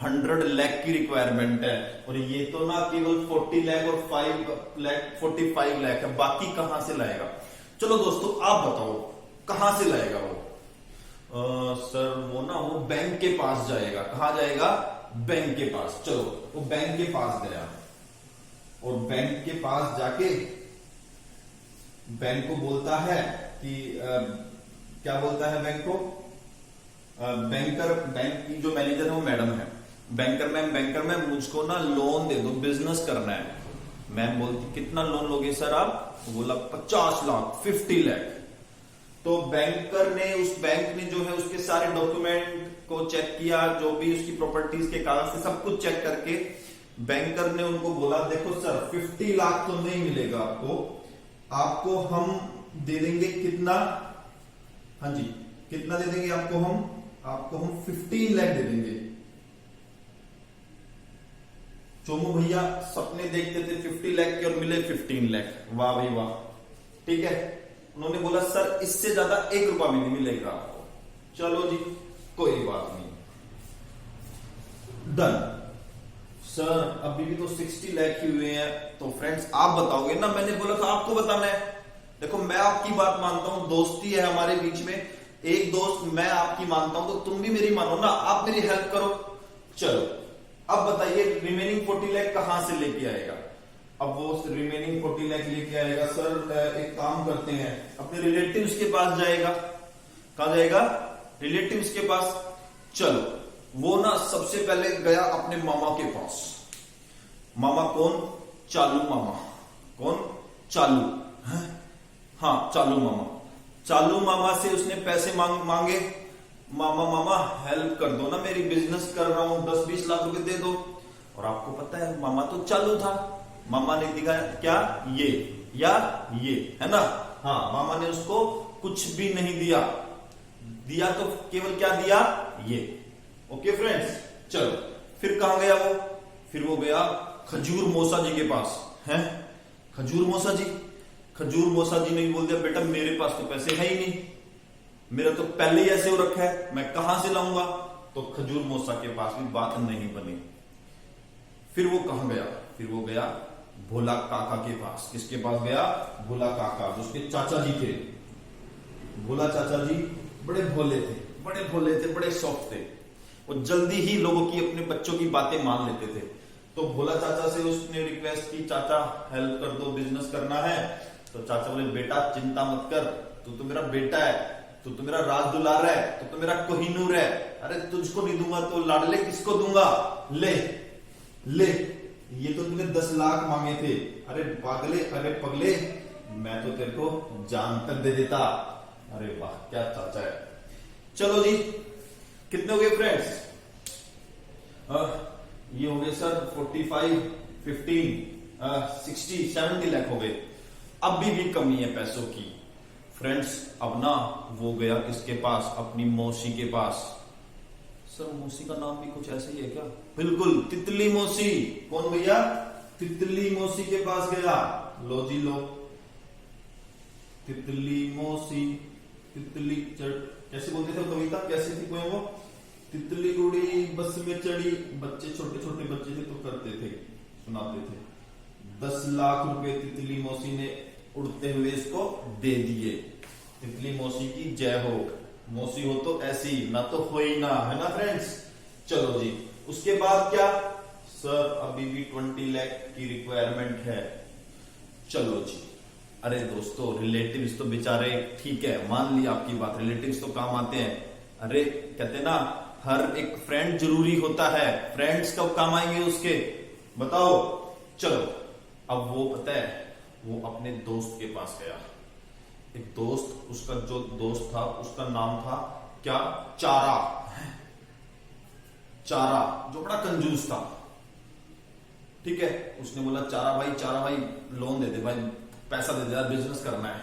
100 लाख की रिक्वायरमेंट है, और ये तो ना केवल 40 लाख और 5 लाख 45 लाख है, बाकी कहां से लाएगा? चलो दोस्तों आप बताओ कहां से लाएगा वो? सर वो बैंक के पास जाएगा। कहां जाएगा? बैंक के पास। चलो वो बैंक के पास गया, और बैंक के पास जाके बैंक को बोलता है कि क्या बोलता है बैंक को? बैंक की जो मैनेजर है वो मैडम है। बैंकर मैम मुझको ना लोन दे दो, बिजनेस करना है। मैम बोलती कितना लोन लोगे सर आप? बोला 50 लाख, 50 लाख। तो बैंकर ने, उस बैंक ने जो है उसके सारे डॉक्यूमेंट को चेक किया, जो भी उसकी प्रॉपर्टीज के कागज थे सब कुछ चेक करके बैंकर ने उनको बोला देखो सर 50 लाख तो नहीं मिलेगा आपको हम दे देंगे कितना? हाँ जी, कितना दे देंगे आपको हम 15 लाख दे देंगे। चोमू भैया सपने देखते थे 50 लाख के और मिले 15 लाख। वाह भाई वाह। ठीक है, उन्होंने बोला सर इससे ज्यादा 1 रुपया भी नहीं मिलेगा आपको। चलो जी कोई बात नहीं, डन। सर अभी भी तो 60 लाख ही हुए हैं, तो फ्रेंड्स आप बताओगे ना, मैंने बोला था आपको बताना है। देखो मैं आपकी बात मानता हूं, दोस्ती है हमारे बीच में, एक दोस्त मैं आपकी मानता हूं तो तुम भी मेरी मानो ना, आप मेरी हेल्प करो। चलो अब बताइए रिमेनिंग 40 लाख कहां से लेके आएगा? अब वो रिमेनिंग 40 लाख लेके आएगा, सर एक काम करते हैं, अपने रिलेटिव्स के पास जाएगा। कहां जाएगा? रिलेटिव्स के पास। चलो वो ना सबसे पहले गया अपने मामा के पास। मामा कौन? चालू मामा। कौन? चालू है? हाँ चालू मामा। चालू मामा से उसने पैसे मांगे। मामा हेल्प कर दो ना, मेरी बिजनेस कर रहा हूं, 10-20 लाख रुपए दे दो। और आपको पता है मामा तो चालू था, मामा ने दिखाया क्या? ये या ये, है ना? हाँ, मामा ने उसको कुछ भी नहीं दिया तो केवल क्या दिया? ये। ओके फ्रेंड्स, चलो फिर कहां गया वो? फिर वो गया खजूर मौसा जी के पास। हैं? खजूर मौसा जी ने बोल दिया बेटा मेरे पास तो पैसे है ही नहीं, मेरा तो पहले ही ऐसे हो रखा है, मैं कहां से लाऊंगा? तो खजूर मौसा के पास भी बात नहीं बनी। फिर वो कहां गया? फिर वो गया भोला काका के पास। किसके पास गया? भोला काका, जो उसके चाचा जी थे। भोला चाचा जी बड़े भोले थे, बड़े सॉफ्ट थे, वो जल्दी ही लोगों की, अपने बच्चों की बातें मान लेते थे। तो भोला चाचा से उसने रिक्वेस्ट की चाचा हेल्प कर दो, बिजनेस करना है। तो चाचा बोले बेटा चिंता मत कर, तू तो मेरा बेटा है, तू तो मेरा राज दुलार है, तू तो मेरा कोहिनूर है। अरे तुझको नहीं दूंगा तो लाडले किसको दूंगा? ले ये तो तूने 10 लाख मांगे थे, अरे पागले, अरे पगले, मैं तो तेरे को जान तक दे देता। अरे वाह क्या चाचा है। चलो जी कितने हो गए फ्रेंड्स? ये हो गए सर 45, 15, 60, 70 लाख हो गए। अभी भी कमी है पैसों की फ्रेंड्स। अब ना वो गया किसके पास? अपनी मौसी के पास। सर मौसी का नाम भी कुछ ऐसे ही है क्या? बिल्कुल, तितली मौसी। कौन भैया? तितली मौसी के पास गया। लो जी लो, तितली मौसी, तितली कैसे बोलते थे कविता, कैसे थी पोएम वो? तितली उड़ी बस में चढ़ी, बच्चे छोटे छोटे बच्चे थे तो करते थे, सुनाते थे। 10 लाख रुपए तितली मौसी ने उड़ते हुए इसको दे दिए। तितली मौसी की जय हो। मौसी हो तो ऐसी, ना तो हो ही ना, है ना फ्रेंड्स? चलो जी उसके बाद क्या? सर अभी भी 20 लाख की रिक्वायरमेंट है। चलो जी अरे दोस्तों, रिलेटिव्स तो बेचारे ठीक है, मान ली आपकी बात, रिलेटिव्स तो काम आते हैं। अरे कहते हैं ना, हर एक फ्रेंड जरूरी होता है। फ्रेंड्स कब काम आएंगे उसके, बताओ। चलो, अब वो पता है, वो अपने दोस्त के पास गया। एक दोस्त, उसका जो दोस्त था उसका नाम था क्या, चारा। चारा जो बड़ा कंजूस था, ठीक है। उसने बोला, चारा भाई लोन दे दे भाई, पैसा दे दे यार, बिजनेस करना है।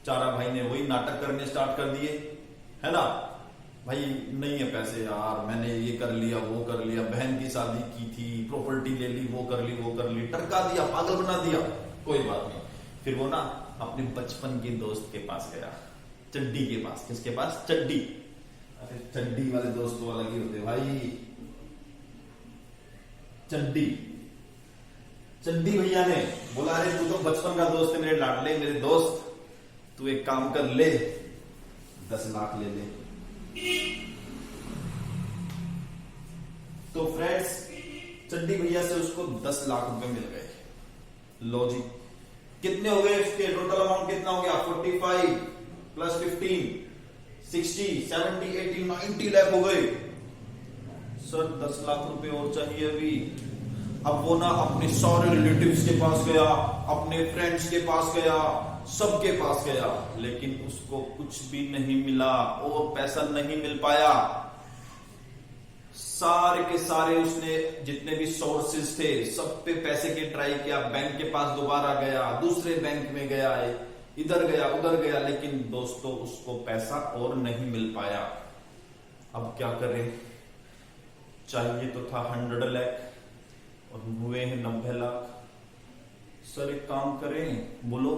चारा भाई ने वही नाटक करने स्टार्ट कर दिए, है ना। भाई नहीं है पैसे यार, मैंने ये कर लिया वो कर लिया, बहन की शादी की थी, प्रॉपर्टी ले ली, वो कर ली, टरका दिया, पागल बना दिया। कोई बात नहीं, फिर वो ना अपने बचपन के दोस्त के पास गया, चड्डी के पास। किसके पास, चड्डी। अरे चड्डी वाले दोस्त तो अलग ही होते भाई। चड्डी भैया ने बोला, अरे तू तो बचपन का दोस्त है, मेरे लाडले मेरे दोस्त, तू एक काम कर ले, 10 लाख ले ले। तो फ्रेंड्स, चड्डी भैया से उसको 10 लाख रुपए मिल गए। लो जी, कितने हो गए उसके, टोटल अमाउंट कितना हो गया, 45 प्लस 15 60 70 80 90 लाख हो गए। सर 10 लाख रुपए और चाहिए अभी। अब वो ना अपने सारे रिलेटिव्स के पास गया, अपने फ्रेंड्स के पास गया, सबके पास गया, लेकिन उसको कुछ भी नहीं मिला और पैसा नहीं मिल पाया। सारे के सारे उसने जितने भी सोर्सेज थे सब पे पैसे के ट्राई किया, बैंक के पास दोबारा गया, दूसरे बैंक में गया, इधर गया उधर गया, लेकिन दोस्तों उसको पैसा और नहीं मिल पाया। अब क्या करें, चाहिए तो था 100 लाख और हुए हैं 90 लाख। सर एक काम करें, बोलो,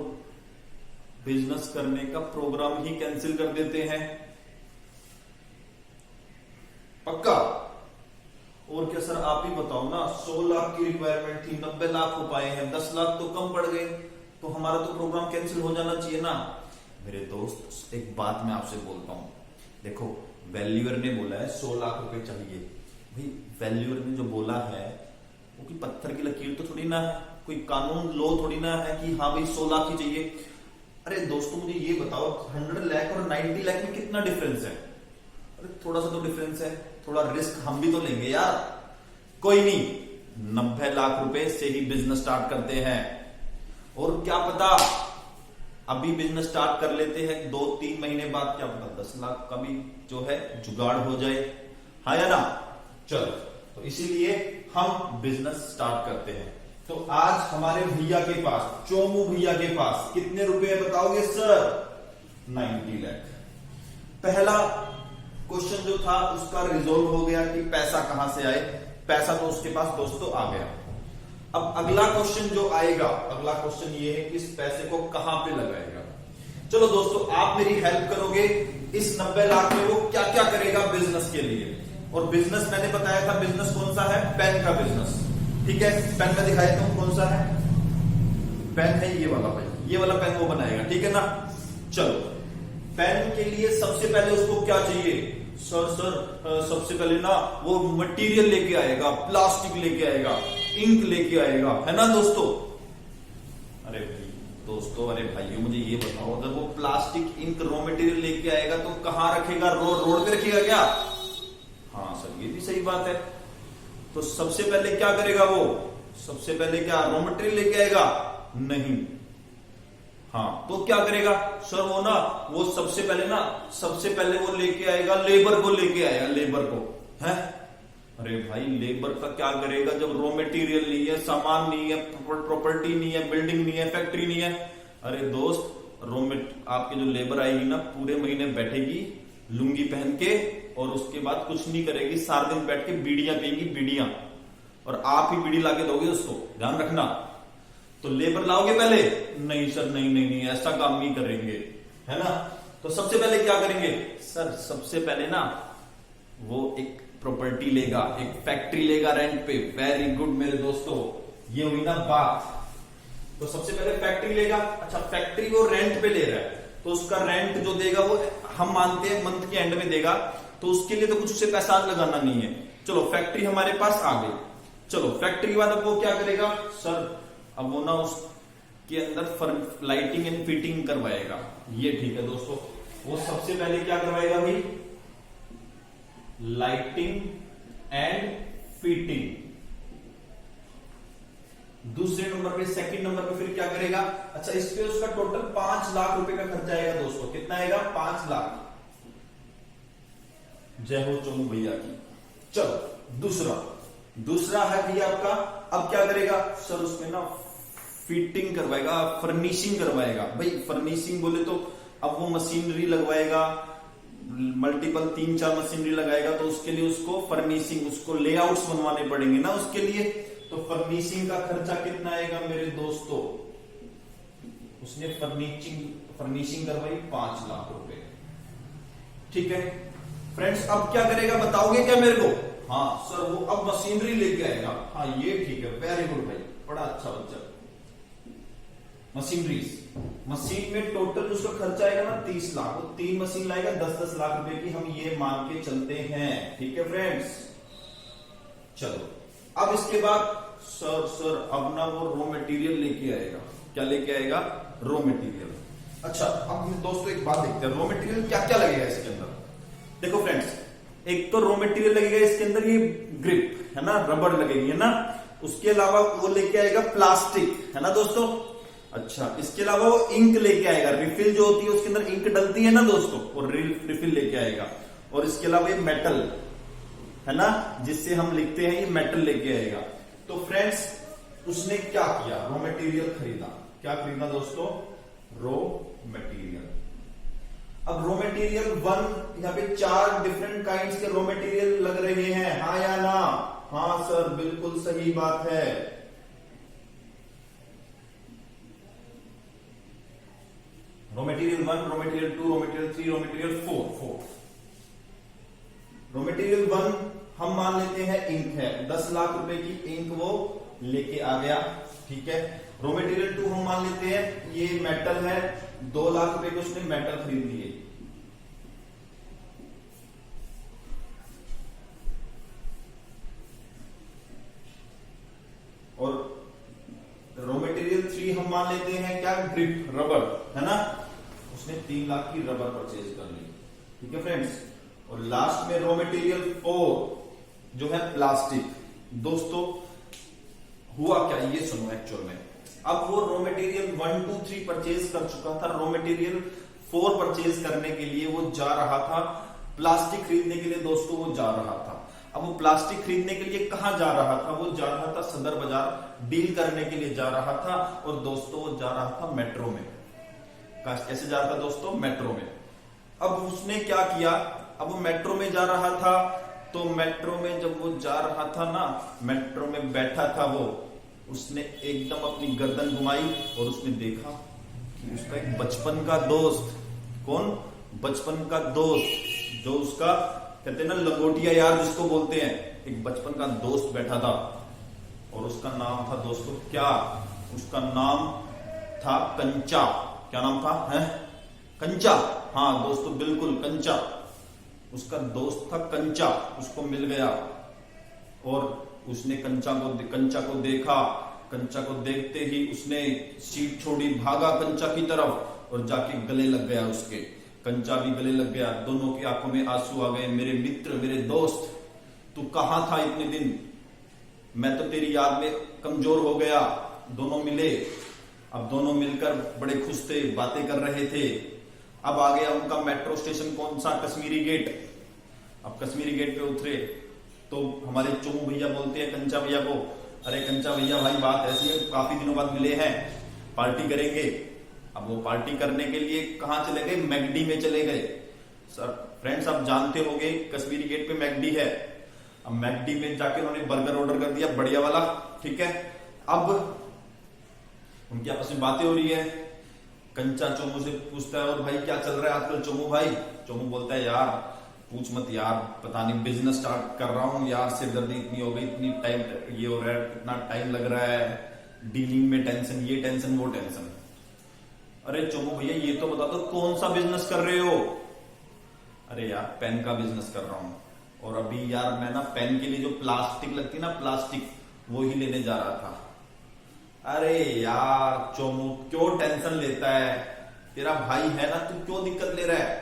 बिजनेस करने का प्रोग्राम ही कैंसिल कर देते हैं, पक्का। और क्या सर, आप ही बताओ ना, 100 लाख की रिक्वायरमेंट थी, 90 लाख हो पाए हैं, 10 लाख तो कम पड़ गए, तो हमारा तो प्रोग्राम कैंसिल हो जाना चाहिए ना। मेरे दोस्त एक बात मैं आपसे बोलता हूं, देखो वैल्यूअर ने बोला है 100 लाख रुपए चाहिए। भाई वैल्यूअर ने जो बोला है वो की पत्थर की लकीर तो थोड़ी ना है, कोई कानून लो थोड़ी ना है कि हाँ भाई 100 लाख ही चाहिए। अरे दोस्तों मुझे ये बताओ, 100 लाख और 90 लाख में कितना डिफरेंस है। अरे थोड़ा सा तो डिफरेंस है, थोड़ा रिस्क हम भी तो लेंगे यार। कोई नहीं, 90 लाख रुपए से ही बिजनेस स्टार्ट करते हैं, और क्या पता अभी बिजनेस स्टार्ट कर लेते हैं, 2-3 महीने बाद क्या पता 10 लाख का भी जो है जुगाड़ हो जाए, हाँ या ना। चलो, तो इसीलिए हम बिजनेस स्टार्ट करते हैं। तो आज हमारे भैया के पास, चोमू भैया के पास कितने रुपए बताओगे सर, 90 लाख। पहला क्वेश्चन जो था उसका रिजोल्व हो गया कि पैसा कहां से आए, पैसा तो उसके पास दोस्तों आ गया। अब अगला क्वेश्चन जो आएगा, अगला क्वेश्चन ये है कि इस पैसे को कहां पे लगाएगा। चलो दोस्तों, आप मेरी हेल्प करोगे, इस 90 लाख में वो क्या क्या करेगा बिजनेस के लिए। और बिजनेस मैंने बताया था, बिजनेस कौन सा है, पेन का बिजनेस, ठीक है। पेन में दिखाया तुम कौन सा है, पेन है ये वाला भाई, ये वाला पेन वो बनाएगा, ठीक है ना। चलो, पेन के लिए सबसे पहले उसको क्या चाहिए, सर सबसे पहले ना वो मटेरियल लेके आएगा, प्लास्टिक लेके आएगा, इंक लेके आएगा, है ना दोस्तों। अरे दोस्तों, अरे भाइयों मुझे ये बताओ, अगर वो प्लास्टिक इंक रॉ मटेरियल लेके आएगा तो कहां रखेगा, रोड पे रखेगा क्या। हाँ सर, ये भी सही बात है। तो सबसे पहले क्या करेगा वो, सबसे पहले क्या रॉ मटेरियल लेके आएगा, नहीं। हाँ तो क्या करेगा सर, वो सबसे पहले वो लेके आएगा, लेबर को लेके आएगा, लेबर को, है। अरे भाई लेबर का क्या करेगा जब रॉ मटेरियल नहीं है, सामान नहीं है, प्रॉपर्टी नहीं है, बिल्डिंग नहीं है, फैक्ट्री नहीं है। अरे दोस्त, आपकी जो लेबर आएगी ना, पूरे महीने बैठेगी लुंगी पहन के, और उसके बाद कुछ नहीं करेगी, सारा दिन बैठ के बीड़ियां पिएगी, बीड़ियां, और आप ही बीड़ी लाके दोगे उसको, ध्यान रखना। तो लेबर लाओगे पहले, नहीं सर, नहीं ऐसा काम नहीं करेंगे, है ना। तो सबसे पहले क्या करेंगे सर, सबसे पहले ना वो एक प्रॉपर्टी लेगा, एक फैक्ट्री लेगा रेंट पे। वेरी गुड मेरे दोस्तों, ये हुई ना बात। तो सबसे पहले फैक्ट्री लेगा। अच्छा, फैक्ट्री वो रेंट पे ले रहा है, तो उसका रेंट जो देगा वो हम मानते हैं मंथ के एंड में देगा, तो उसके लिए तो कुछ उसे पैसा लगाना नहीं है। चलो फैक्ट्री हमारे पास आ गई। चलो फैक्ट्री के बाद अब वो क्या करेगा सर, अब वो ना उस के अंदर लाइटिंग एंड फिटिंग करवाएगा। ये ठीक है दोस्तों, वो सबसे पहले क्या करवाएगा भाई, लाइटिंग एंड फिटिंग। दूसरे नंबर पे, सेकंड नंबर पे फिर क्या करेगा, अच्छा इस पे उसका टोटल 5 लाख रुपए का खर्चा आएगा दोस्तों। कितना आएगा, 5 लाख। जय हो चोमू भैया की। चलो दूसरा है भैया आपका, अब क्या करेगा सर, उसमें ना फिटिंग करवाएगा, फर्निशिंग करवाएगा। भाई फर्निशिंग बोले तो अब वो मशीनरी लगवाएगा, मल्टीपल 3-4 मशीनरी लगाएगा, तो उसके लिए उसको फर्निशिंग, उसको लेआउट्स बनवाने पड़ेंगे ना उसके लिए। तो फर्निशिंग का खर्चा कितना आएगा मेरे दोस्तों, उसने फर्निशिंग करवाई 5 लाख रुपए। ठीक है फ्रेंड्स, अब क्या करेगा बताओगे क्या मेरे को? हाँ सर, वो अब मशीनरी लेके आएगा। हाँ ये ठीक है, वेरी गुड भाई, बड़ा अच्छा बच्चा। मशीन में टोटल उसका खर्चा आएगा ना 30 लाख। वो 3 मशीन लाएगा 10-10 लाख रुपए की, हम ये मान के चलते हैं। ठीक है फ्रेंड्स, चलो अब इसके बाद सर अब ना वो रॉ मटेरियल लेके आएगा। क्या लेके आएगा, रॉ मटेरियल। अच्छा अब दोस्तों एक बात देखते हैं, रॉ मटेरियल क्या क्या लगेगा इसके अंदर। देखो फ्रेंड्स, एक तो रॉ मटेरियल लगेगा इसके अंदर, ये ग्रिप है ना, रबड़ लगेगी है ना। उसके अलावा वो लेके आएगा प्लास्टिक, है ना दोस्तों। अच्छा इसके अलावा वो इंक लेके आएगा, रिफिल जो होती है उसके अंदर इंक डलती है ना दोस्तों, और रिफिल लेके आएगा। और इसके अलावा ये मेटल है ना, जिससे हम लिखते हैं, ये मेटल लेके आएगा। तो फ्रेंड्स उसने क्या किया, रॉ मटेरियल खरीदा। क्या खरीदा दोस्तों, रॉ मटेरियल। अब रॉ मटेरियल 1, यहाँ पे 4 डिफरेंट काइंड्स के रॉ मटेरियल लग रहे हैं, हाँ या ना? हाँ सर बिल्कुल सही बात है। Raw material 1, raw material 2, raw material 3, raw material 4। Raw material 1 हम मान लेते हैं इंक है, 10 लाख रुपए की इंक वो लेके आ गया। ठीक है, रॉ मटेरियल 2 हम मान लेते हैं ये मेटल है, 2 लाख रुपए के उसने मेटल खरीद लिए। और रॉ मटेरियल 3 हम मान लेते हैं क्या, ग्रिप, रबर है ना, उसने 3 लाख की रबर परचेज कर ली। ठीक है फ्रेंड्स, और लास्ट में रॉ मटेरियल 4 जो है प्लास्टिक। दोस्तों हुआ क्या, ये सुनो एक्चुअल में। अब वो रॉ मटेरियल 1, 2, 3 परचेज कर चुका था, रॉ मटेरियल 4 परचेज करने के लिए वो जा रहा था, प्लास्टिक खरीदने के लिए दोस्तों वो जा रहा था। अब वो प्लास्टिक खरीदने के लिए कहां जा रहा था, वो जा रहा था सदर बाजार, डील करने के लिए जा रहा था। और दोस्तों वो जा रहा था मेट्रो में। कैसे जा रहा था दोस्तों, मेट्रो में। अब उसने क्या किया, अब वो मेट्रो में जा रहा था, तो मेट्रो में जब वो जा रहा था ना, मेट्रो में बैठा था वो, उसने एकदम अपनी गर्दन घुमाई और उसने देखा कि उसका एक बचपन का दोस्त, कौन, बचपन का दोस्त, जो उसका कहते हैं ना लंगोटिया यार जिसको बोलते हैं, एक बचपन का दोस्त बैठा था। और उसका नाम था दोस्तों क्या, उसका नाम था कंचा। क्या नाम था, है कंचा। हाँ दोस्तों बिल्कुल कंचा, उसका दोस्त था कंचा, उसको मिल गया। और उसने कंचा को देखा, कंचा को देखते ही उसने सीट छोड़ी, भागा कंचा की तरफ और जाके गले लग गया उसके। कंचा भी गले लग गया, दोनों की आंखों में आंसू आ गए। मेरे मित्र, मेरे दोस्त, तू कहां था इतने दिन, मैं तो तेरी याद में कमजोर हो गया। दोनों मिले, अब दोनों मिलकर बड़े खुश थे, बातें कर रहे थे। अब आ गया उनका मेट्रो स्टेशन, कौन सा, कश्मीरी गेट। अब कश्मीरी गेट पे उतरे तो हमारे चोमू भैया बोलते हैं कंचा भैया को, अरे कंचा भैया भाई बात ऐसी है, काफी दिनों बाद मिले हैं, पार्टी करेंगे। अब वो पार्टी करने के लिए कहां चले गए, मैगडी में चले गए। सर फ्रेंड्स आप जानते होंगे कश्मीरी गेट पे मैगडी है। अब मैगडी में जाके उन्होंने बर्गर ऑर्डर कर दिया, बढ़िया वाला। ठीक है, अब उनकी आपस में बातें हो रही है। कंचा चोमू से पूछता है, और भाई क्या चल रहा है आजकल चोमू भाई? चोमू बोलता है, यार पूछ मत यार, पता नहीं बिजनेस स्टार्ट कर रहा हूं यार, सिरदर्दी इतनी हो गई, इतनी टाइम ये हो रहा है, इतना टाइम लग रहा है, डीलिंग में टेंशन, ये टेंशन वो टेंशन। अरे चोमू भैया ये तो बता दो कौन सा बिजनेस कर रहे हो? अरे यार पेन का बिजनेस कर रहा हूं, और अभी यार मैं ना पेन के लिए जो प्लास्टिक लगती है ना, प्लास्टिक वो ही लेने जा रहा था। अरे यार चोमू क्यों टेंशन लेता है? तेरा भाई है ना, तू क्यों दिक्कत ले रहा है?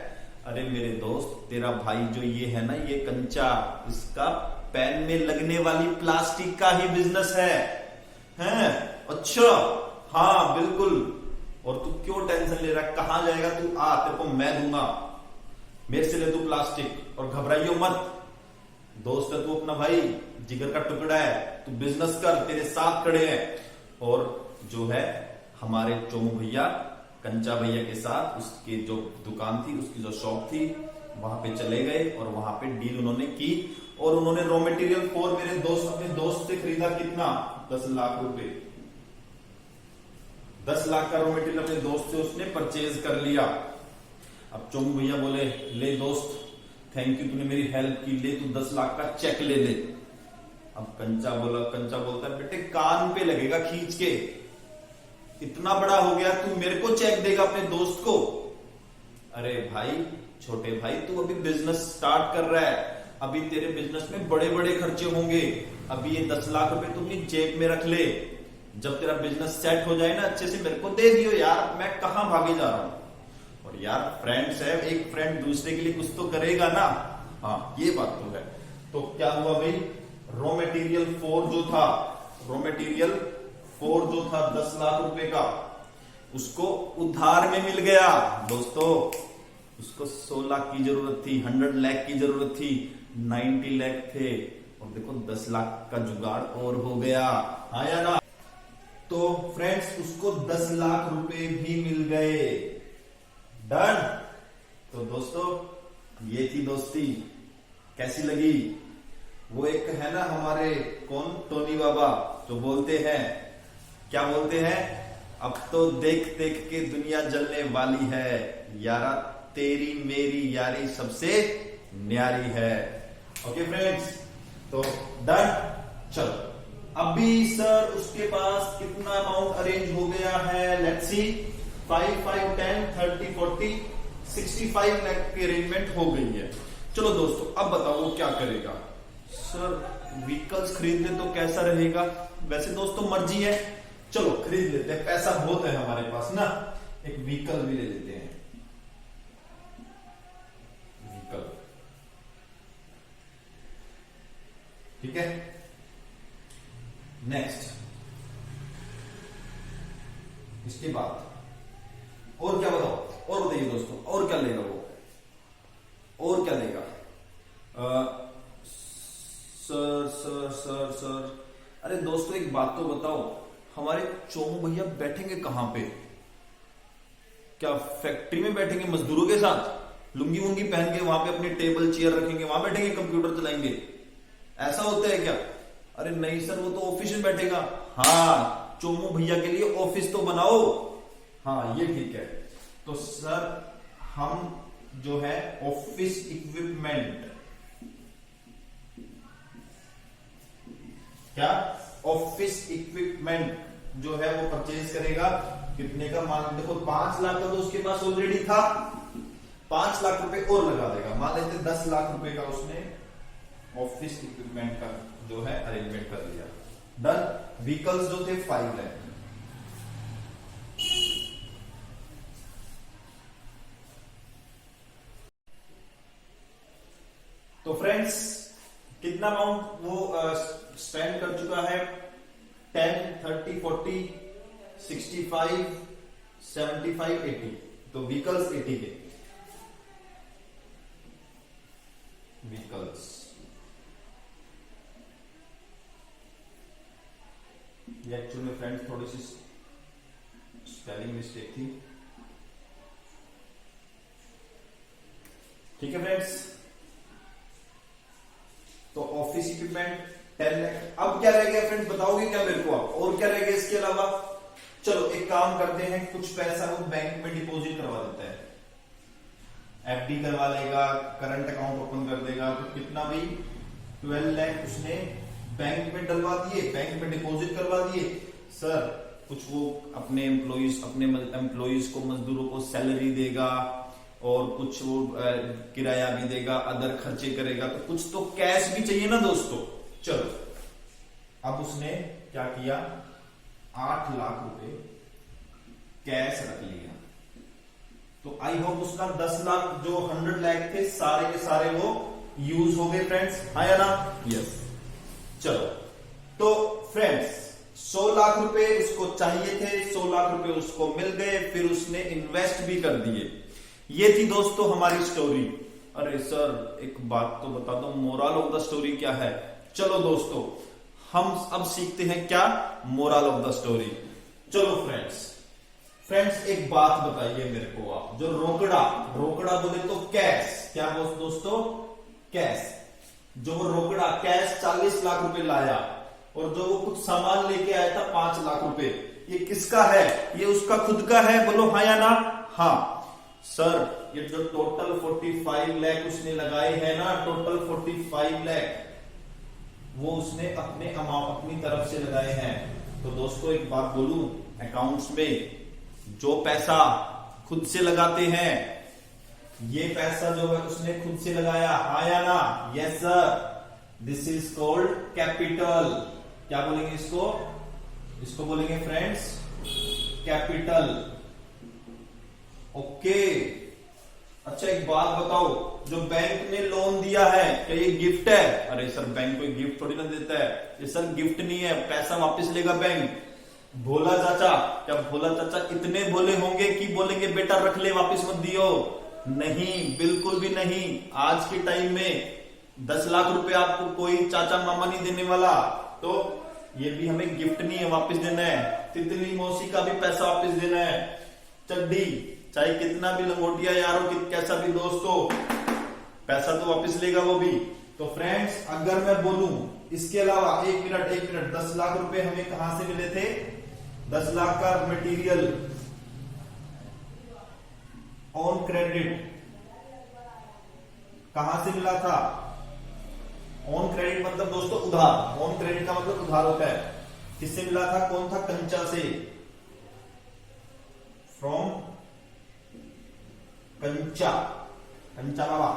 अरे मेरे दोस्त, तेरा भाई जो ये है ना, ये कंचा, इसका पेन में लगने वाली प्लास्टिक का ही बिजनेस है। हैं? अच्छा, हाँ बिल्कुल। और तू क्यों टेंशन ले रहा है? कहां जाएगा तू? आ, तेरे को मैं दूंगा। मेरे से ले तू प्लास्टिक, और घबराइयो मत। दोस्त है तू अपना भाई, जिगर का टुकड़ा है। तू बिजनेस कर, तेरे साथ खड़े हैं। और जो है हमारे चोमू भैया, कंचा भैया के साथ उसकी जो दुकान थी, उसकी जो शॉप थी, वहां पे चले गए और वहां पे डील उन्होंने की। और उन्होंने रॉ मटेरियल फॉर मेरे दोस्त, अपने दोस्त से खरीदा कितना? 10 लाख रुपए। 10 लाख का रॉ मटेरियल अपने दोस्त से उसने परचेज कर लिया। अब चोमू भैया बोले, ले दोस्त, थैंक यू, तूने मेरी हेल्प की, ले तू 10 लाख का चेक ले ले। अब कंचा बोलता है, बेटे कान पे लगेगा खींच के, इतना बड़ा हो गया, तू मेरे को चेक देगा अपने दोस्त को? अरे भाई, छोटे भाई, तू अभी बिजनेस स्टार्ट कर रहा है, अभी तेरे बिजनेस में बड़े बड़े खर्चे होंगे। अभी ये 10 लाख रुपए तू अपनी जेब में रख ले, जब तेरा बिजनेस सेट हो जाए ना अच्छे से, मेरे को दे दियो यार, मैं कहां भागे जा रहा हूं। और यार फ्रेंड्स है, एक फ्रेंड दूसरे के लिए कुछ तो करेगा ना। हाँ ये बात तो है। तो क्या हुआ भाई, रॉ मटेरियल 4 जो था, रॉ मटेरियल 4 जो था 10 लाख रुपए का, उसको उधार में मिल गया दोस्तों। उसको 100 लाख की जरूरत थी, 100 लाख की जरूरत थी, 90 लाख थे, और देखो 10 लाख का जुगाड़ और हो गया। हाँ या ना? तो फ्रेंड्स, उसको 10 लाख रुपए भी मिल गए। डन। तो दोस्तों, ये थी दोस्ती। कैसी लगी? वो एक है ना हमारे, कौन, टोनी बाबा, जो बोलते हैं, क्या बोलते हैं, अब तो देख देख के दुनिया जलने वाली है यारा, तेरी मेरी यारी सबसे न्यारी है। ओके फ्रेंड्स, तो डन। चलो अभी सर उसके पास कितना अमाउंट अरेंज हो गया है, लेट्स सी। 5, 5, 10, 30, 40, 65 लाख की अरेंजमेंट हो गई है। चलो दोस्तों, अब बताओ वो क्या करेगा। सर व्हीकल्स खरीद ले तो कैसा रहेगा? वैसे दोस्तों मर्जी है, चलो खरीद लेते हैं, पैसा बहुत है हमारे पास ना, एक व्हीकल भी ले लेते हैं। व्हीकल, ठीक है। नेक्स्ट, इसके बाद और क्या बताओ, और बताइए दोस्तों, और क्या लेगा वो, और क्या लेगा? सर, अरे दोस्तों एक बात तो बताओ, हमारे चोमू भैया बैठेंगे कहां पे? क्या फैक्ट्री में बैठेंगे मजदूरों के साथ, लुंगी वुंगी पहन के वहां पे अपने टेबल चेयर रखेंगे, वहां बैठेंगे कंप्यूटर चलाएंगे? ऐसा होता है क्या? अरे नहीं सर, वो तो ऑफिस में बैठेगा। हाँ, चोमू भैया के लिए ऑफिस तो बनाओ। हाँ ये ठीक है। तो सर हम जो है ऑफिस इक्विपमेंट, क्या ऑफिस इक्विपमेंट जो है वो परचेज करेगा। कितने का? मान देखो 5 लाख का तो उसके पास ऑलरेडी था, 5 लाख रुपए और लगा देगा। मान लेते 10 लाख रुपए का उसने ऑफिस इक्विपमेंट का जो है अरेंजमेंट कर दिया। डन। व्हीकल्स जो थे 5 लाख। तो फ्रेंड्स, कितना अमाउंट वो स्पेंड कर चुका है? 10, 30, 40, 65, 75, 80। तो व्हीकल्स 80 के व्हीकल्स। ये एक्चुअल में फ्रेंड्स थोड़ी सी स्पेलिंग मिस्टेक थी। ठीक है फ्रेंड्स, तो ऑफिस इक्विपमेंट 10 लाख। अब क्या रह गया फ्रेंड्स, बताओगे क्या मेरे को आप? और क्या रह गया इसके अलावा? चलो एक काम करते हैं, कुछ पैसा वो बैंक में डिपॉजिट करवा देता है, एफडी करवा लेगा, करंट अकाउंट ओपन कर देगा। तो कितना भाई? 12 लाख उसने बैंक में डलवा दिए, बैंक में डिपॉजिट करवा दिए। सर कुछ वो अपने एम्प्लॉइज को, मजदूरों को सैलरी देगा, और कुछ वो किराया भी देगा, अदर खर्चे करेगा, तो कुछ तो कैश भी चाहिए ना दोस्तों। चलो अब उसने क्या किया, 8 लाख रुपए कैश रख लिया, तो आई होप उसका 10 लाख जो 100 लाख थे सारे के सारे वो यूज हो गए फ्रेंड्स, हाँ या ना? यस। चलो, तो फ्रेंड्स 100 लाख रुपए उसको चाहिए थे, 100 लाख रुपए उसको मिल गए, फिर उसने इन्वेस्ट भी कर दिए। ये थी दोस्तों हमारी स्टोरी। अरे सर एक बात तो बता दो, मोरल ऑफ द स्टोरी क्या है? चलो दोस्तों हम अब सीखते हैं क्या मोरल ऑफ द स्टोरी। चलो फ्रेंड्स एक बात बताइए मेरे को आप, जो रोकड़ा बोले तो कैश, क्या दोस्तों? कैश। जो वो रोकड़ा कैश 40 लाख रुपए लाया और जो वो कुछ सामान लेके आया था 5 लाख रुपए, ये किसका है? ये उसका खुद का है, बोलो हाँ या ना? हाँ। सर ये जो टोटल 45 लाख उसने लगाए हैं ना, टोटल 45 लाख वो उसने अपनी तरफ से लगाए हैं। तो दोस्तों एक बात बोलूं, अकाउंट्स में जो पैसा खुद से लगाते हैं, ये पैसा जो है उसने खुद से लगाया, हाँ या ना? Yes sir, this is called capital. क्या बोलेंगे इसको? इसको बोलेंगे फ्रेंड्स कैपिटल। ओके। अच्छा एक बात बताओ, जो बैंक ने लोन दिया है क्या ये गिफ्ट है? अरे सर बैंक कोई गिफ्ट थोड़ी ना देता है, ये सर गिफ्ट नहीं है, पैसा वापस लेगा बैंक। भोला चाचा, क्या भोला चाचा इतने भोले होंगे कि बोलेंगे बेटा रख ले वापस मत दियो? नहीं, बिल्कुल भी नहीं। आज के टाइम में 10 लाख रुपए आपको कोई चाचा मामा नहीं देने वाला, तो ये भी हमें गिफ्ट नहीं है वापस देना है। तितली मौसी का भी पैसा वापस देना है। चड्डी चाहे कितना भी लंगोटिया यारो कैसा भी दोस्तों, पैसा तो वापस लेगा वो भी। तो फ्रेंड्स अगर मैं बोलूं इसके अलावा, एक मिनट 10 लाख रुपए हमें कहां से मिले थे? 10 लाख का मटेरियल ऑन क्रेडिट कहां से मिला था? ऑन क्रेडिट मतलब दोस्तों उधार। ऑन क्रेडिट का मतलब उधार होता है। किससे मिला था? कौन था? कंचा से। फ्रॉम कंचा बाबा।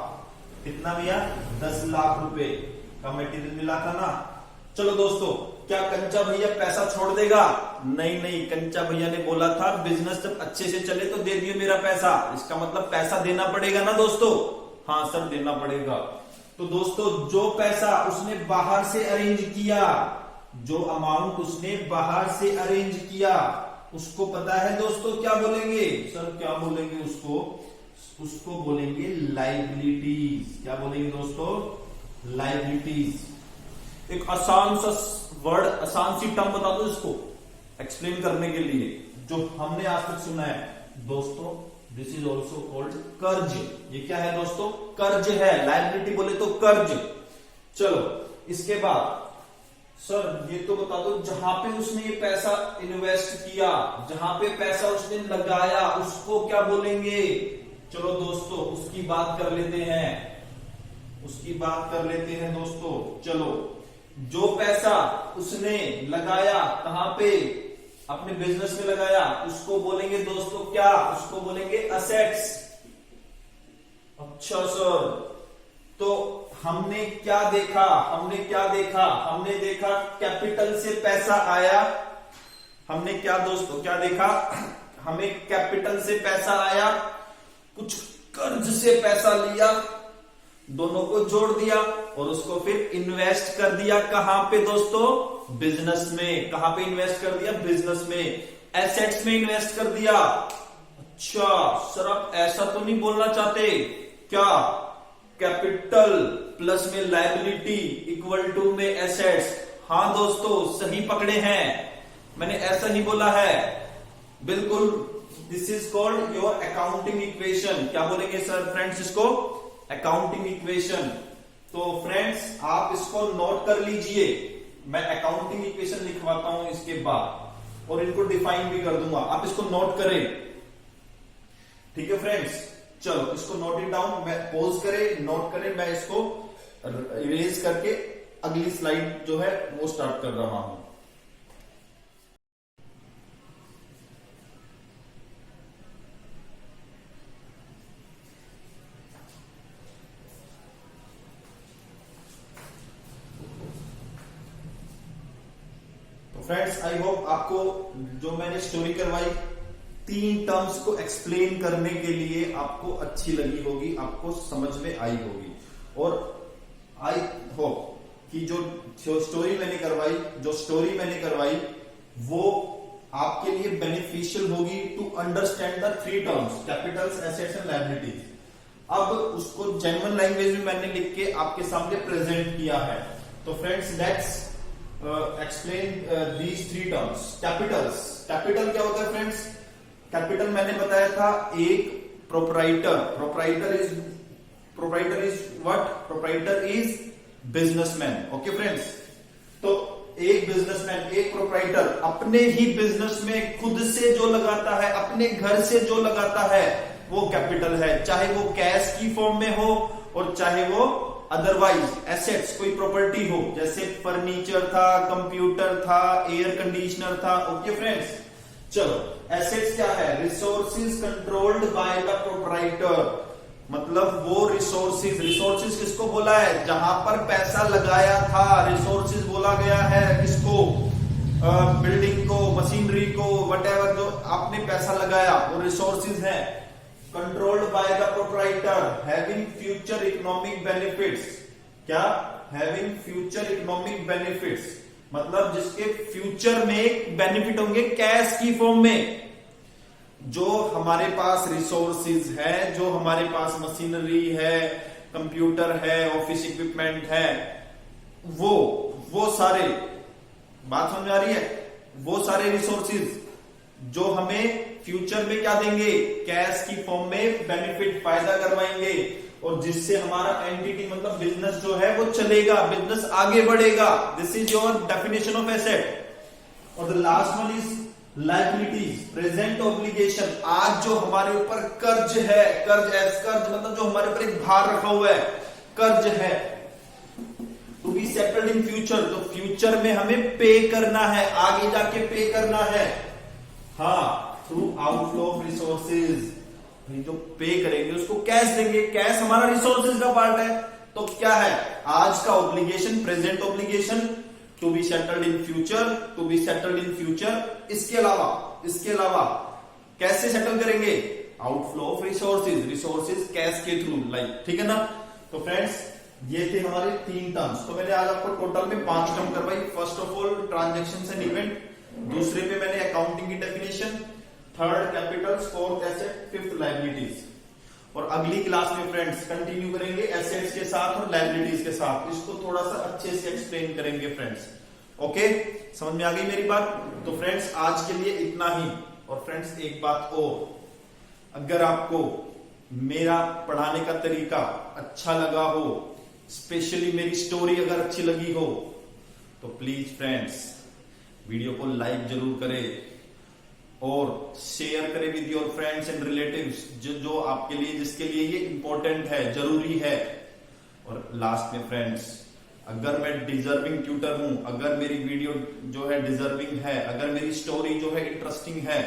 कितना भैया? 10 लाख रुपए का मटेरियल मिला था ना। चलो दोस्तों, क्या कंचा भैया पैसा छोड़ देगा? नहीं, कंचा भैया ने बोला था बिजनेस जब अच्छे से चले तो दे दियो मेरा पैसा। इसका मतलब पैसा देना पड़ेगा ना दोस्तों? हाँ सर देना पड़ेगा। तो दोस्तों जो पैसा उसने बाहर से अरेंज किया, जो अमाउंट उसने बाहर से अरेंज किया, उसको पता है दोस्तों क्या बोलेंगे? सर क्या बोलेंगे उसको बोलेंगे लाइबिलिटीज। क्या बोलेंगे दोस्तों? लाइबिलिटीज। एक आसान सा वर्ड, आसान सी टर्म बता दो इसको एक्सप्लेन करने के लिए, जो हमने आज तक सुना है दोस्तों। दिस इज ऑल्सो कॉल्ड कर्ज। ये क्या है दोस्तों? कर्ज है। लायबिलिटी बोले तो कर्ज। चलो इसके बाद सर ये तो बता दो, जहां पे उसने ये पैसा इन्वेस्ट किया, जहां पे पैसा उसने लगाया, उसको क्या बोलेंगे? चलो दोस्तों उसकी बात कर लेते हैं दोस्तों। चलो, जो पैसा उसने लगाया कहां पे? अपने बिजनेस में लगाया, उसको बोलेंगे दोस्तों क्या? उसको बोलेंगे असेट्स। अच्छा सर, तो हमने क्या देखा? हमने देखा कैपिटल से पैसा आया। हमने क्या दोस्तों क्या देखा? हमें कैपिटल से पैसा आया, कुछ कर्ज से पैसा लिया, दोनों को जोड़ दिया और उसको फिर इन्वेस्ट कर दिया। कहां पे दोस्तों? बिजनेस में। कहां पे इन्वेस्ट कर दिया? बिजनेस में, एसेट्स में इन्वेस्ट कर दिया। अच्छा सर आप ऐसा तो नहीं बोलना चाहते क्या कैपिटल प्लस में लायबिलिटी इक्वल टू में एसेट्स? हाँ दोस्तों सही पकड़े हैं, मैंने ऐसा ही बोला है बिल्कुल। This is called your accounting equation. क्या बोलेंगे सर फ्रेंड्स इसको? Accounting equation. तो फ्रेंड्स आप इसको नोट कर लीजिए, मैं अकाउंटिंग इक्वेशन लिखवाता हूं इसके बाद और इनको डिफाइन भी कर दूंगा, आप इसको नोट करें। ठीक है फ्रेंड्स, चलो इसको नोट इट डाउन। मैं पॉज करें, नोट करें, मैं इसको इरेज करके अगली स्लाइड जो है वो स्टार्ट कर रहा हूं। फ्रेंड्स आई होप आपको जो मैंने स्टोरी करवाई 3 टर्म्स को एक्सप्लेन करने के लिए आपको अच्छी लगी होगी, आपको समझ में आई होगी। और आई होप कि जो स्टोरी मैंने करवाई वो आपके लिए बेनिफिशियल होगी to understand the 3 terms capitals, assets and liabilities. अब उसको जेन्युइन लैंग्वेज में मैंने लिख के आपके सामने प्रेजेंट किया है। तो friends let's explain these 3 terms. Capital क्या होता है फ्रेंड्स? कैपिटल मैंने बताया था एक proprietor is businessman. Okay friends, तो एक बिजनेसमैन, एक प्रोप्राइटर अपने ही बिजनेस में खुद से जो लगाता है, अपने घर से जो लगाता है वो कैपिटल है, चाहे वो कैश की फॉर्म में हो और चाहे वो अदरवाइज एसेट्स कोई प्रॉपर्टी हो, जैसे फर्नीचर था, कंप्यूटर था, एयर कंडीशनर था। ओके फ्रेंड्स, चलो एसेट्स क्या है? Resources controlled by the proprietor, मतलब वो रिसोर्सेज किसको बोला है? जहां पर पैसा लगाया था रिसोर्सेज बोला गया है किसको? बिल्डिंग को, मशीनरी को, व्हाटएवर जो आपने पैसा लगाया वो रिसोर्सेज है। Controlled by the proprietor, having future economic benefits. क्या? हैविंग फ्यूचर इकोनॉमिक बेनिफिट्स, मतलब जिसके फ्यूचर में बेनिफिट होंगे कैश की फॉर्म में। जो हमारे पास रिसोर्सेज है, जो हमारे पास मशीनरी है, कंप्यूटर है, ऑफिस इक्विपमेंट है, वो सारे, बात समझ आ रही है? वो सारे रिसोर्सेज जो हमें फ्यूचर में क्या देंगे? कैश की फॉर्म में बेनिफिट, फायदा करवाएंगे, और जिससे हमारा एंटिटी मतलब बिजनेस जो है वो चलेगा, बिजनेस आगे बढ़ेगा। This is your definition of asset. और the last one is liabilities, present obligation. आज जो हमारे ऊपर कर्ज है, कर्ज मतलब जो हमारे ऊपर एक भार रखा हुआ है, कर्ज है, to be settled in future, तो फ्यूचर में हमें पे करना है, आगे जाके पे करना है। हाँ, थ्रू आउटफ्लो ऑफ रिसोर्सेज, जो पे करेंगे उसको कैश देंगे, कैश हमारा रिसोर्सेज का पार्ट है। तो क्या है आज का obligation? Present obligation, to be settled in future. इसके अलावा कैसे सेटल करेंगे? आउटफ्लो ऑफ रिसोर्सेज कैश के थ्रू, लाइक, ठीक है ना। तो फ्रेंड्स ये थे हमारे 3 टर्म्स। तो मैंने आज आपको टोटल में 5 टर्म करवाई। First of all transaction and event, दूसरे पे मैंने अकाउंटिंग की definition, third Capitals, fourth asset, fifth liabilities. और अगली क्लास में फ्रेंड्स कंटिन्यू करेंगे एसेट्स के साथ और लायबिलिटीज के साथ, इसको थोड़ा सा अच्छे से एक्सप्लेन करेंगे फ्रेंड्स। ओके, समझ में आ गई मेरी बात? तो फ्रेंड्स आज के लिए इतना ही। और फ्रेंड्स एक बात और, अगर आपको मेरा पढ़ाने का तरीका अच्छा लगा हो, स्पेशली मेरी स्टोरी अगर अच्छी लगी हो, तो प्लीज फ्रेंड्स वीडियो को लाइक जरूर करें और शेयर करें with your friends and relatives, जो आपके लिए, जिसके लिए ये इंपॉर्टेंट है, जरूरी है। और लास्ट में फ्रेंड्स, अगर मैं डिजर्विंग ट्यूटर हूं, अगर मेरी वीडियो जो है डिजर्विंग है, अगर मेरी स्टोरी जो है इंटरेस्टिंग है,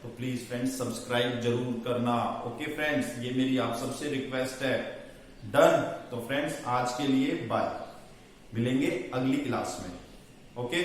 तो प्लीज फ्रेंड्स सब्सक्राइब जरूर करना। ओके फ्रेंड्स, ये मेरी आप सबसे रिक्वेस्ट है। डन? तो फ्रेंड्स आज के लिए बाय, मिलेंगे अगली क्लास में। ओके।